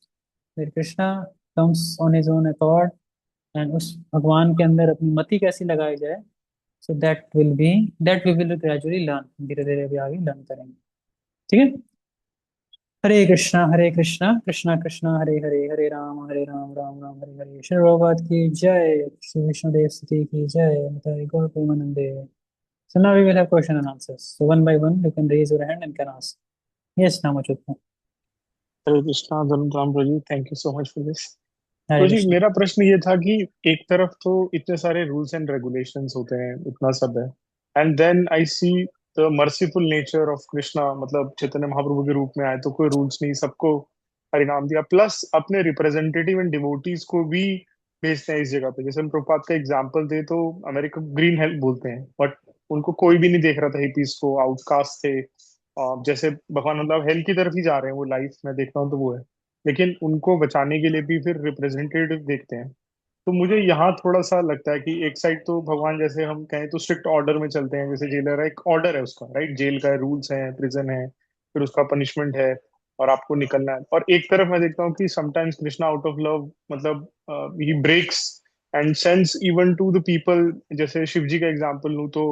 that Krishna comes on his own accord, and उस भगवान के अंदर अपनी मति कैसी लगाई जाए, so that we will gradually learn, धीरे धीरे अभी आगे लर्न करेंगे। ठीक है। हरे कृष्णा कृष्णा कृष्णा हरे हरे, हरे राम राम राम हरे हरे। श्री प्रभुपाद की जय, श्री विष्णुदेव स्तुति की जय, हरे गौर प्रेमानंदे। So now we will have question and answers. So one by one, you can raise your hand and can ask. Yes, Namachutma. Hare Krishna Dharma Prabhu, thank you so much for this. Hare तो जी Krishna. मेरा प्रश्न ये था कि एक तरफ तो इतने सारे रूल्स एंड रेगुलेशंस होते हैं, इतना सब है, and then I see the merciful nature of Krishna, मतलब चैतन्य महाप्रभु के रूप में आए तो कोई रूल्स नहीं, सबको हरिनाम दिया, प्लस अपने रिप्रेजेंटेटिव एंड डिवोटीज को भी भेजते हैं इस जगह पे। जैसे हम प्रभुपाद का एग्जांपल दे तो अमेरिका ग्रीन हेल्प बोलते हैं, बट उनको कोई भी नहीं देख रहा था, हिपीज को, आउटकास्ट थे। जैसे भगवान मतलब हेल की तरफ ही जा रहे हैं, वो लाइफ में देखता हूँ तो वो है, लेकिन उनको बचाने के लिए भी फिर रिप्रेजेंटेटिव देखते हैं। तो मुझे यहाँ थोड़ा सा लगता है कि एक साइड तो भगवान जैसे हम कहें तो स्ट्रिक्ट ऑर्डर में चलते हैं, जैसे जेलर है, एक ऑर्डर है उसका, राइट, जेल का रूल्स है, प्रिजन है, फिर उसका पनिशमेंट है, और आपको निकलना है। और एक तरफ मैं देखता हूँ कि sometimes Krishna out of love, मतलब ही breaks and sense even to the people, जैसे शिव जी का एग्जाम्पल लूँ तो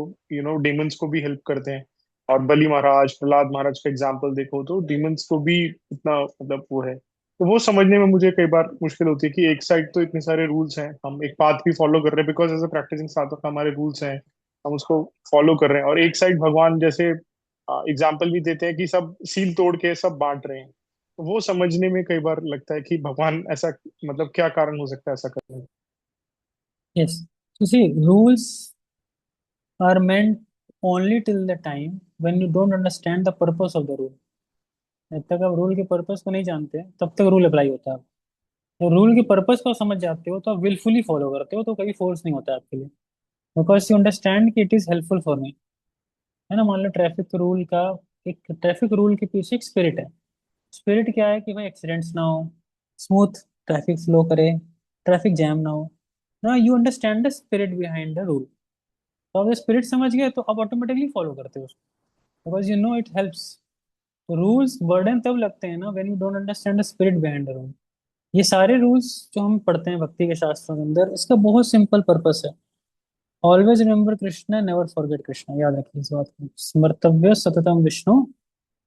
डेमंस को भी हेल्प करते हैं। और बलि महाराज, प्रहलाद महाराज का एग्जाम्पल देखो तो डीमंस को भी इतना मतलब वो है। तो वो समझने में मुझे कई बार मुश्किल होती है कि एक साइड तो इतने सारे रूल्स हैं, हम एक पाथ भी फॉलो कर रहे हैं बिकॉज एज अ प्रैक्टिसिंग साधक हमारे रूल्स हैं, हम उसको फॉलो कर रहे हैं, और एक साइड भगवान जैसे एग्जाम्पल भी देते हैं कि सब सील तोड़ के सब बांट रहे हैं। तो वो समझने में कई बार लगता है कि भगवान ऐसा मतलब क्या कारण हो सकता है ऐसा करने का। Yes, so see, rules are meant only till the time when you don't understand the purpose of the rule. जब तक आप रूल के पर्पस को नहीं जानते तब तक रूल अप्लाई होता है। तो रूल के पर्पस को समझ जाते हो तो आप विलफुली फॉलो करते हो, तो कभी फोर्स नहीं होता आपके लिए, बिकॉज यू अंडरस्टैंड कि it is helpful for me. है ना, मान लो ट्रैफिक रूल का, एक ट्रैफिक रूल के पीछे एक स्पिरिट है। स्पिरिट क्या है कि भाई एक्सीडेंट्स ना हो, स्मूथ ट्रैफिक फ्लो करे, ट्रैफिक जैम ना हो। ना you understand the spirit behind the rule. तो आप स्पिरिट समझ गए तो आप ऑटोमेटिकली फॉलो करते हो उसको, because you know it helps. Rules burden तब लगते हैं ना when you don't understand the spirit behind the rule. ये सारे रूल्स जो हम पढ़ते हैं भक्ति के शास्त्रों के अंदर, इसका बहुत सिंपल पर्पस है। Always remember Krishna, never forget Krishna, याद रखिए इस बात को। स्मर्तव्य सततम विष्णु,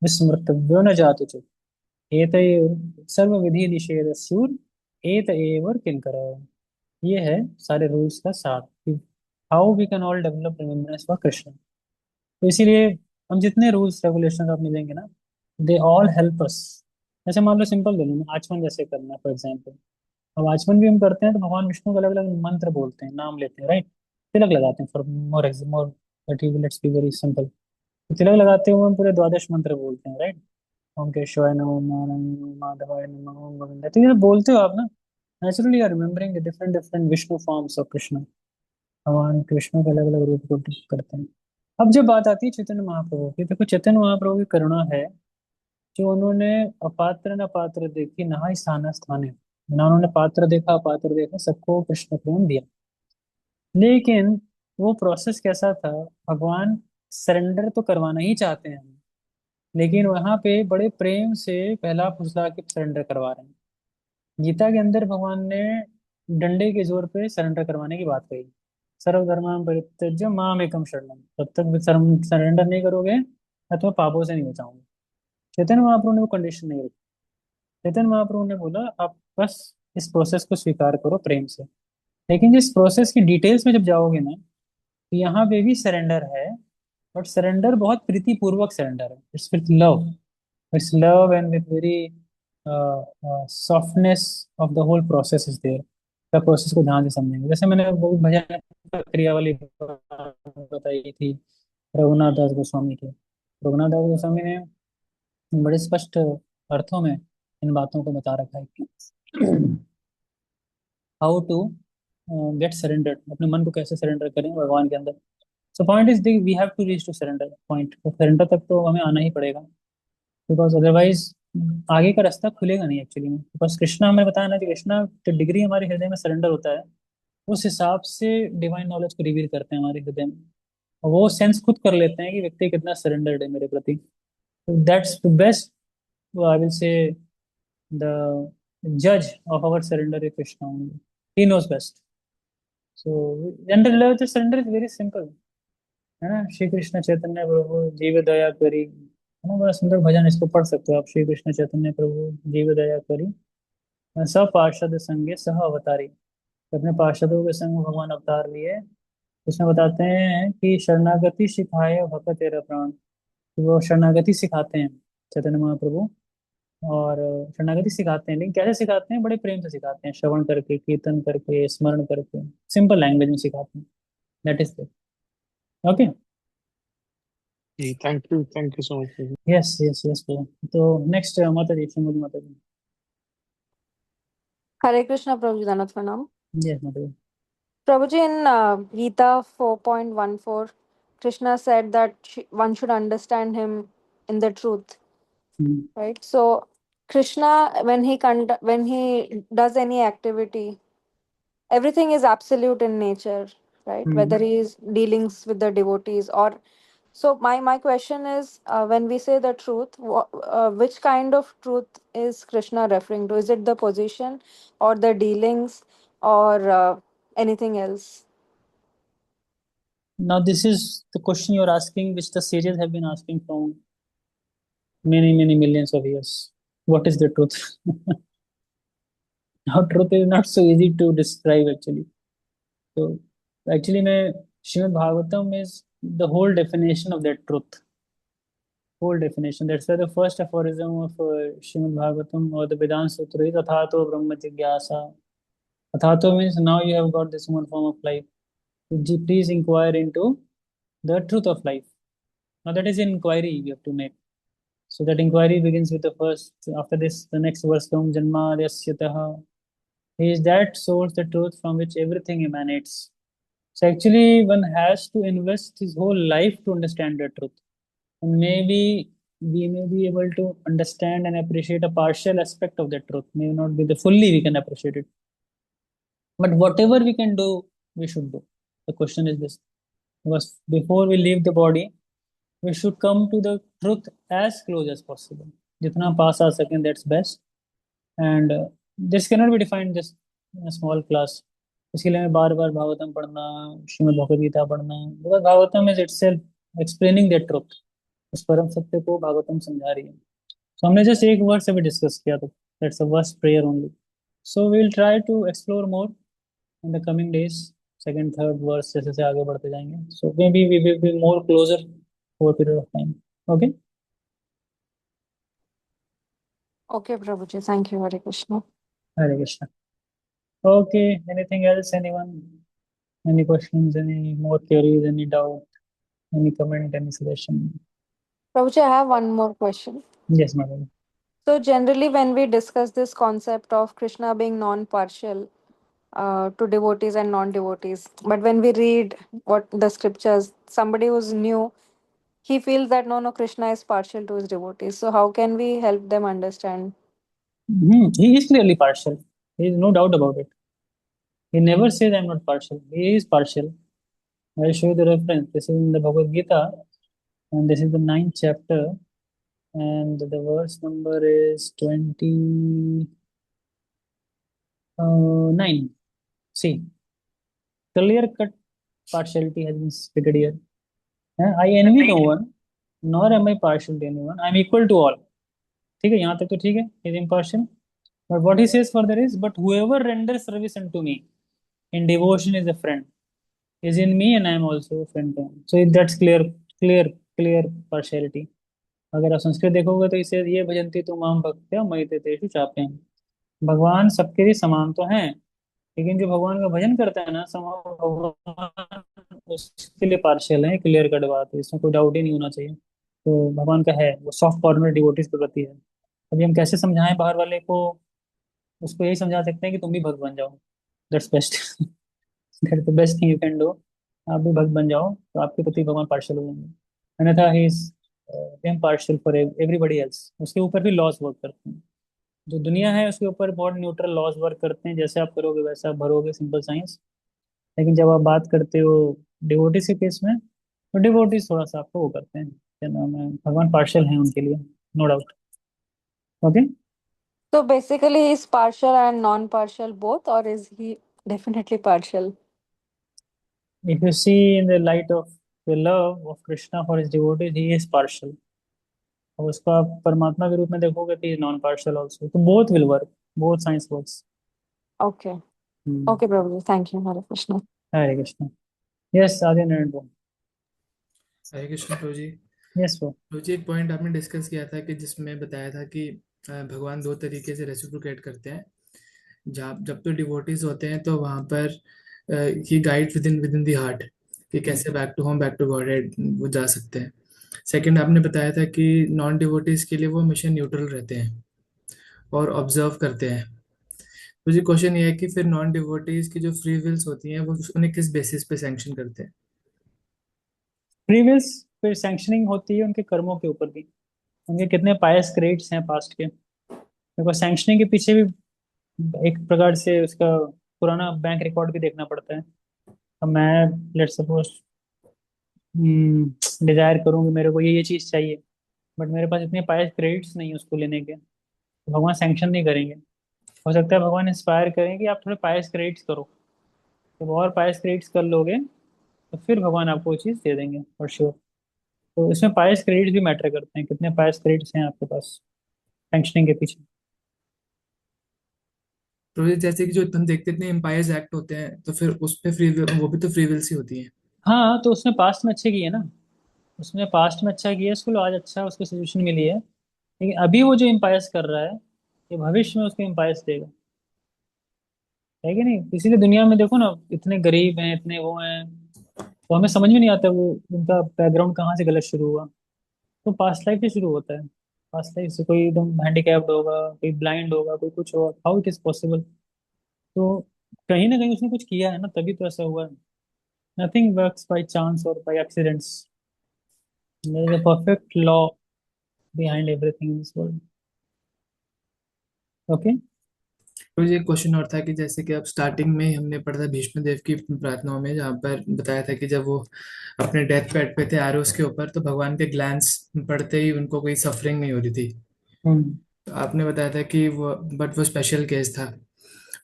विस्मर्तव्यो न जातुचि। एत सर्व विधि निषेध सूर, एत एवर किंकर। ये है सारे रूल्स का सार कि how we can all develop remembrance for Krishna. तो इसीलिए हम जितने रूल्स रेगुलेशन आप मिलेंगे ना, दे ऑल हेल्प अस। जैसे मान लो सिंपल ले लो, आचमन जैसे करना फॉर एग्जाम्पल। अब आचमन भी हम करते हैं तो भगवान विष्णु का अलग अलग मंत्र बोलते हैं, नाम लेते हैं, राइट। तिलक लगाते हैं for more more let's be very simple. तो तिलक लगाते हुए हम पूरे द्वादश मंत्र बोलते हैं, राइट। ओम केशवाय नमो, ओम नारायण नमो, माधवाय नमो, ओम गोविंद। तो ये बोलते हो आप ना, naturally are remembering the different different Vishnu forms of Krishna. भगवान कृष्ण के अलग अलग रूप को करते हैं। अब जब बात आती है चैतन्य महाप्रभु की, देखो चैतन्य महाप्रभु की करुणा है जो उन्होंने अपात्र न पात्र देखी नहाय स्थान स्थाने, ना उन्होंने पात्र देखा अपात्र देखा, सबको कृष्ण प्रेम दिया। लेकिन वो प्रोसेस कैसा था, भगवान सरेंडर तो करवाना ही चाहते हैं, लेकिन वहां पे बड़े प्रेम से पहला फुसला के सरेंडर करवा रहे हैं। गीता के अंदर भगवान ने डंडे के जोर पे सरेंडर करवाने की बात कही। सर्वधर्मां परित्यज्य माम एकम शरणम, तब तक भी सरेंडर नहीं करोगे मैं तुम्हें पापों से नहीं बचाऊंगा। चैतन्य महाप्रभु ने वो कंडीशन नहीं रखी। चैतन्य महाप्रभु ने बोला आप बस इस प्रोसेस को स्वीकार करो प्रेम से। लेकिन जिस प्रोसेस की डिटेल्स में जब जाओगे ना, तो यहाँ पे भी सरेंडर है, बट सरेंडर बहुत प्रीतिपूर्वक सरेंडर है। It's with love, it's love and with very softness of the whole process is there. The process को ध्यान से समझेंगे, जैसे मैंने वो भजन प्रक्रिया वाली बात बताई थी रघुनाथ दास गोस्वामी की। रघुनाथ दास गोस्वामी ने बड़े स्पष्ट अर्थों में इन बातों को बता रखा है कि हाउ टू गेट सरेंडर्ड, अपने मन को कैसे सरेंडर करें भगवान के अंदर। So point is we have to reach to surrender point, तो सरेंडर तक तो हमें आना ही पड़ेगा, बिकॉज अदरवाइज आगे का रास्ता खुलेगा नहीं एक्चुअली में। बिकॉज कृष्णा, हमें बताया ना कि कृष्णा तो डिग्री हमारे हृदय में सरेंडर होता है, उस हिसाब से डिवाइन नॉलेज को रिवील करते हैं हमारे हृदय में। और वो सेंस खुद कर लेते हैं कि व्यक्ति कितना सरेंडर्ड है मेरे प्रति। That's the best, I will say, the judge of our surrender is Krishna only. He knows best. So, and the surrender is very simple. है ना, श्री कृष्ण चैतन्य प्रभु जीव दया करी, है ना, बड़ा सुंदर भजन, इसको पढ़ सकते हो आप। श्री कृष्ण चैतन्य प्रभु जीव दया करी, सब पार्षद संगे सह अवतारी। तो अपने पार्षदों के संग भगवान अवतार लिए। उसमें बताते हैं कि शरणागति सिखाए भक्त तेरा प्राण। तो वो शरणागति सिखाते हैं चैतन्य महाप्रभु, और शरणागति सिखाते हैं, लेकिन कैसे सिखाते हैं, बड़े प्रेम से सिखाते हैं, श्रवण करके, कीर्तन करके, स्मरण करके, सिंपल लैंग्वेज में सिखाते हैं। That is okay. जी thank you so much. Yes yes yes bro. तो नेक्स्ट माता जी, शिमोली माता जी। Hare Krishna, Prabhuji Dhanat Pranam. Yes माता जी। Prabhuji, in Gita 4.14, Krishna said that one should understand him in the truth, hmm, right? So, Krishna, when he does any activity, everything is absolute in nature, right? Whether hmm, he is dealings with the devotees or so. My question is, when we say the truth, which kind of truth is Krishna referring to? Is it the position, or the dealings, or anything else? Now this is the question you're asking, which the sages have been asking from many millions of years. What is the truth? Now truth is not so easy to describe actually. So actually, मैं Srimad Bhagavatam is the whole definition of that truth. Whole definition. That's why the first aphorism of Srimad Bhagavatam or the Vedanta Sutra is Athato Brahma Jigyasa. Athato means now you have got this one form of life. Please inquire into the truth of life. Now that is an inquiry you have to make. So that inquiry begins with the first. After this, the next verse comes Janma Yasyataha. He is that source, the truth from which everything emanates. So actually, one has to invest his whole life to understand the truth. And maybe we may be able to understand and appreciate a partial aspect of the truth. May not be the fully we can appreciate it. But whatever we can do, we should do. The question is this. Because before we leave the body, we should come to the truth as close as possible. जितना पास आ सकें, that's best. And this cannot be defined just in a small class. इसके लिए हमें बार बार भागवतम पढ़ना, श्रीमद् भगवद गीता पढ़ना, because Bhagavatam is itself explaining that truth. उस परम सत्य को भागवतम समझा रही है. सो हमने जस्ट एक वर्ड अभी डिस्कस किया था. That's a worst prayer only. So we will try to explore more in the coming days. Second third verse जैसे जैसे आगे बढ़ते जाएंगे, so maybe we will be more closer over period of time. Okay. Okay, Prabhuji. Thank you, Hare Krishna. Hare Krishna. Okay. Anything else, anyone? Any questions, any more queries, any doubt, any comment, any suggestion? Prabhuji, I have one more question. Yes, madam. So, generally, when we discuss this concept of Krishna being non partial to devotees and non devotees, but when we read what the scriptures, somebody who's new, he feels that no, Krishna is partial to his devotees. So, how can we help them understand? He is clearly partial. There is no doubt about it. He never says I'm not partial. He is partial. I'll show you the reference. This is in the Bhagavad Gita, and this is the ninth chapter, and the verse number is 29. See, clear cut partiality has been stated here. I envy no one, nor am I partial to anyone. I'm equal to all. ठीक है, यहाँ तक तो ठीक है. He's impartial. But what he says further is, but whoever renders service unto me in devotion is a friend, is in me, and I am also a friend to him. So that's clear partiality. अगर आप संस्कृत देखोगे तो इसे ये भजन्ति तु माम भक्त्या मयि ते तेषु चाप्यहम्. भगवान सबके लिए समान तो हैं, लेकिन जो भगवान का भजन करता है ना, समान भगवान उसके लिए पार्शियल है. क्लियर कट बात है, इसमें कोई डाउट ही नहीं होना चाहिए. तो भगवान का है वो सॉफ्ट कॉर्नर डिवोटीज के प्रति है. अभी हम कैसे समझाएं बाहर वाले को? उसको यही समझा सकते हैं कि तुम भी भक्त बन जाओ. That's best. That's the best thing you can do. आप भी भक्त बन जाओ तो आपके प्रति भगवान पार्शियल हो जाएंगे. अन्यथा he is impartial for everybody else. उसके ऊपर भी लॉज वर्क करते हैं. जो दुनिया है उसके ऊपर बहुत न्यूट्रल लॉज वर्क करते हैं. जैसे आप करोगे वैसा आप भरोगे, सिंपल साइंस. लेकिन जब आप बात करते हो डिवोटीज के केस में, तो डिवोटीज थोड़ा सा आपको वो करते हैं, क्या नाम है, भगवान पार्शियल हैं उनके लिए, no doubt. Okay. So, basically, is partial and non partial both, or is he definitely partial? If you see in the light of the love of Krishna for his devotees, he is partial. और उसको आप परमात्मा के रूप में देखोगे तो non partial also. तो both will work, both science works. Okay. Okay, Prabhuji. Thank you, Hare Krishna. Hare Krishna. Yes, आगे नरेंद्र. हरे कृष्ण प्रभु जी. यस वो. प्रभु जी, एक पॉइंट आपने डिस्कस किया था कि जिसमें बताया था कि भगवान दो तरीके से रेसिप्रोकेट करते हैं. जब तो डिवोटीज होते हैं तो वहां पर ही guide within the heart कि कैसे back to home, back to God वो जा सकते हैं. सेकंड आपने बताया था कि नॉन डिवोटीज के लिए वो मिशन न्यूट्रल रहते हैं और ऑब्जर्व करते हैं. मुझे क्वेश्चन ये है कि फिर नॉन डिवोटीज की जो फ्री विल्स होती हैं वो उन्हें किस बेसिस पे सैंक्शन करते हैं? प्रीवियस फिर सैंक्शनिंग होती है उनके कर्मों के ऊपर भी. उनके कितने पायस क्रेडिट्स हैं पास्ट के. देखो सैंक्शनिंग के पीछे भी एक प्रकार से उसका पुराना बैंक रिकॉर्ड भी देखना पड़ता है. अब मैं लेट सपोज डिजायर करूँ कि मेरे को ये चीज़ चाहिए, बट मेरे पास इतने पायस क्रेडिट्स नहीं है उसको लेने के, तो भगवान सैंक्शन नहीं करेंगे. हो सकता है भगवान इंस्पायर करें कि आप थोड़े पायस क्रेडिट्स करो. जब और पायस क्रेडिट्स कर लोगे तो फिर भगवान आपको वो चीज़ दे देंगे फॉर श्योर। तो इसमें पायस क्रेडिट्स भी मैटर करते हैं, कितने पायस क्रेडिट्स हैं आपके पास फंक्शनिंग के पीछे। तो ये जैसे कि जो हम देखते इतने एम्पायर्स एक्ट होते हैं, तो फिर उस पे फ्री, वो भी तो फ्री विल सी होती है। हाँ तो उसने पास्ट में अच्छे किए ना, उसने पास्ट में अच्छा किया, उसको आज अच्छा उसको सिचुएशन मिली है। लेकिन अभी वो जो एम्पायर्स कर रहा है, ये भविष्य में उसको एम्पायर्स देगा, है कि नहीं? इसीलिए दुनिया में देखो ना, इतने गरीब हैं, इतने वो हैं, तो हमें समझ में नहीं आता वो उनका बैकग्राउंड कहाँ से गलत शुरू हुआ। तो पास्ट लाइफ से शुरू होता है। पास्ट लाइफ से कोई एकदम हैंडीकैप्ड होगा, कोई ब्लाइंड होगा, कोई कुछ होगा, हाउ इट इज पॉसिबल? तो कहीं ना कहीं उसने कुछ किया है ना, तभी तो ऐसा हुआ है। नथिंग वर्क्स बाय चांस और by accidents, there is a perfect law behind everything in this world. Okay. तो ये क्वेश्चन और था कि जैसे कि अब स्टार्टिंग में ही हमने पढ़ा था भीष्म देव की प्रार्थनाओं में, जहाँ पर बताया था कि जब वो अपने डेथ बेड पे थे एरोस के ऊपर, तो भगवान के ग्लैंस पड़ते ही उनको कोई सफरिंग नहीं हो रही थी। हम्म। तो आपने बताया था कि वो स्पेशल केस था।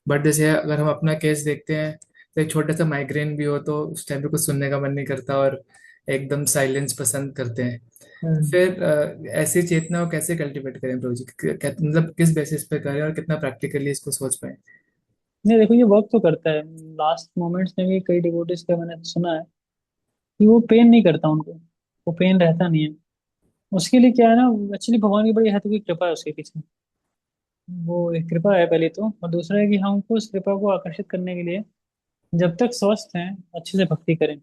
बट जैसे अगर हम अपना केस देखते हैं, तो एक छोटा सा माइग्रेन भी हो तो उस टाइम पे कुछ सुनने का मन नहीं करता, और एकदम साइलेंस पसंद करते हैं। तो हम्म। फिर ऐसी चेतना को कैसे कल्टीवेट करें प्रभु जी? मतलब किस बेसिस पे करें और कितना प्रैक्टिकली इसको सोच पाए? नहीं देखो, ये वर्क तो करता है। लास्ट मोमेंट्स में भी कई डिवोटीज का मैंने सुना है कि वो पेन नहीं करता उनको, वो पेन रहता नहीं है। उसके लिए क्या है ना, एक्चुअली भगवान की बड़ी है तो कोई कृपा है उसके पीछे। वो एक कृपा है पहले तो, और दूसरा है कि हमको उस कृपा को आकर्षित करने के लिए जब तक स्वस्थ हैं अच्छे से भक्ति करें,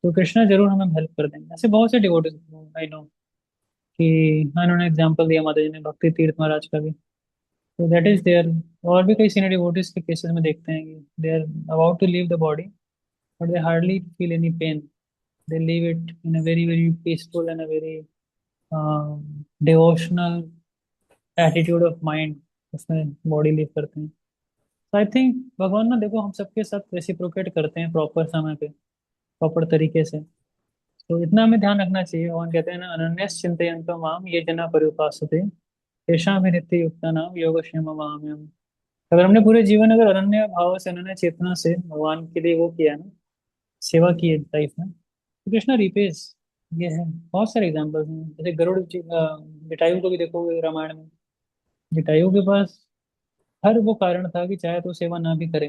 तो कृष्णा जरूर हमें हेल्प कर देंगे। ऐसे बहुत से डिवोटीज आई नो कि, हाँ, इन्होंने एग्जाम्पल दिया माता जी ने भक्ति तीर्थ महाराज का भी, तो दैट इज देयर। और भी कई सीनियर डिवोटीज के केसेस में देखते हैं कि they are about to leave the body, but they hardly feel any pain. They leave it in a very very peaceful and a very devotional attitude of mind, उसमें body leave करते हैं। तो I think भगवान ना देखो हम सबके साथ रेसिप्रोकेट करते हैं प्रॉपर समय पे, प्रॉपर तरीके से। तो इतना हमें ध्यान रखना चाहिए। भगवान कहते हैं ना, अनन्यस चिंतयन्तो माम ये जना पर्युपासते तेषां हि नित्य युक्तानां योगक्षेमं वहाम्यहम्। अगर हमने पूरे जीवन अगर अनन्य भाव से, अनन्य चेतना से भगवान के लिए वो किया है ना, सेवा की है लाइफ में, तो कृष्णा रिपेज। ये है, बहुत सारे एग्जाम्पल्स हैं। जैसे जटायु को भी देखोगे रामायण में, जटायु के पास हर वो कारण था कि चाहे तो सेवा ना भी करे,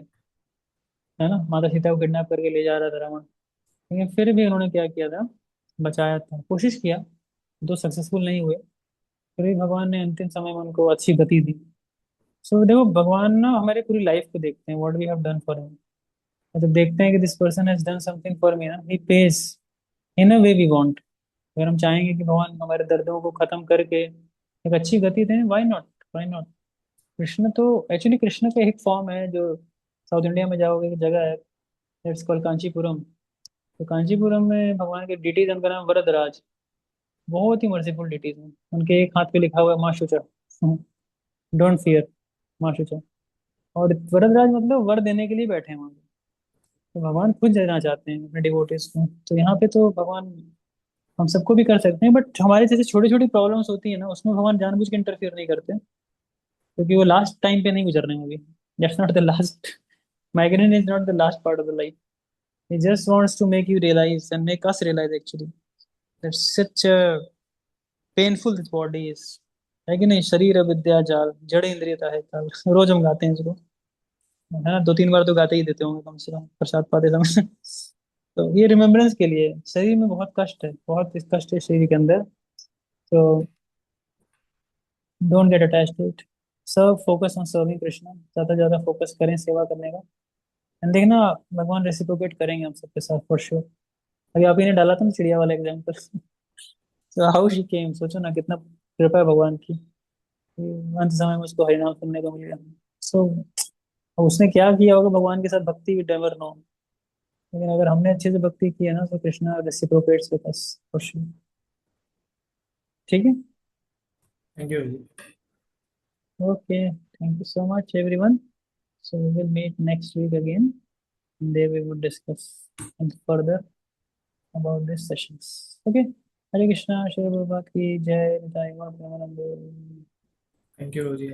है ना? माता सीता को किडनैप करके ले जा रहा था रावण, लेकिन फिर भी उन्होंने क्या किया था, बचाया था, कोशिश किया। तो सक्सेसफुल नहीं हुए, फिर भी भगवान ने अंतिम समय में उनको अच्छी गति दी। सो देखो भगवान ना हमारी पूरी लाइफ को देखते हैं, what we have done for him. जब देखते हैं कि this person has done something for me ना, he pays in a way we want. अगर हम चाहेंगे कि भगवान हमारे दर्दों को खत्म करके एक अच्छी गति दें, why not, why not. Krishna तो एक्चुअली कृष्ण का एक फॉर्म है जो साउथ इंडिया में जाओगे एक जगह है, इट्स कॉल्ड कांचीपुरम। तो कांचीपुरम में भगवान के डिटीज, उनका नाम वरदराज। बहुत ही मर्सीफुल डिटीज हैं। उनके एक हाथ पे लिखा हुआ है माँ शुचा, डोंट फियर, माँ शुचा। और वरदराज मतलब वर देने के लिए बैठे हैं वहां पे। तो भगवान खुद देना चाहते हैं अपने डिवोटीज को। तो यहाँ पे तो भगवान हम सबको भी कर सकते हैं, बट हमारे जैसे छोटी छोटी प्रॉब्लम्स होती है ना, उसमें भगवान जानबूझ के इंटरफियर नहीं करते, क्योंकि वो लास्ट टाइम पे नहीं गुजर रहे हैं अभी। That's not the last, migraine is not the last part of the life. He just wants to make you realise and make us realise actually that such painful this body is, है कि नहीं? शरीर विद्या जाल, जड़ इंद्रियता है काल। रोज हम गाते हैं इसको, है ना? दो तीन बार तो गाते ही देते होंगे कम से कम प्रसाद पाते समय। तो ये रिमेम्बरेंस के लिए, शरीर में बहुत कष्ट है, बहुत कष्ट है शरीर के अंदर। तो don't get attach to it, serve, focus on serving Krishna, ज्यादा से ज्यादा फोकस करें सेवा करने का। एंड देखना भगवान रेसिप्रोकेट करेंगे हम सबके साथ फॉर श्योर। अभी आप ही ने डाला था ना चिड़िया वाला एग्जाम्पल, तो हाउ शी केम, सोचो ना कितना कृपा है भगवान की कि अंत समय में उसको हरिनाम सुनने को मिल गया। सो उसने क्या किया होगा भगवान के साथ भक्ति, वी नेवर नो। लेकिन अगर हमने अच्छे से भक्ति की है ना, तो Krishna reciprocates with us for sure. ठीक है। थैंक यू जी। Okay, thank you so much everyone. So we will meet next week again. And there we would discuss further about these sessions. Okay. Hare Krishna, Shri Prabhupada की जय, Nitai Gaur Premanand. Thank you ji.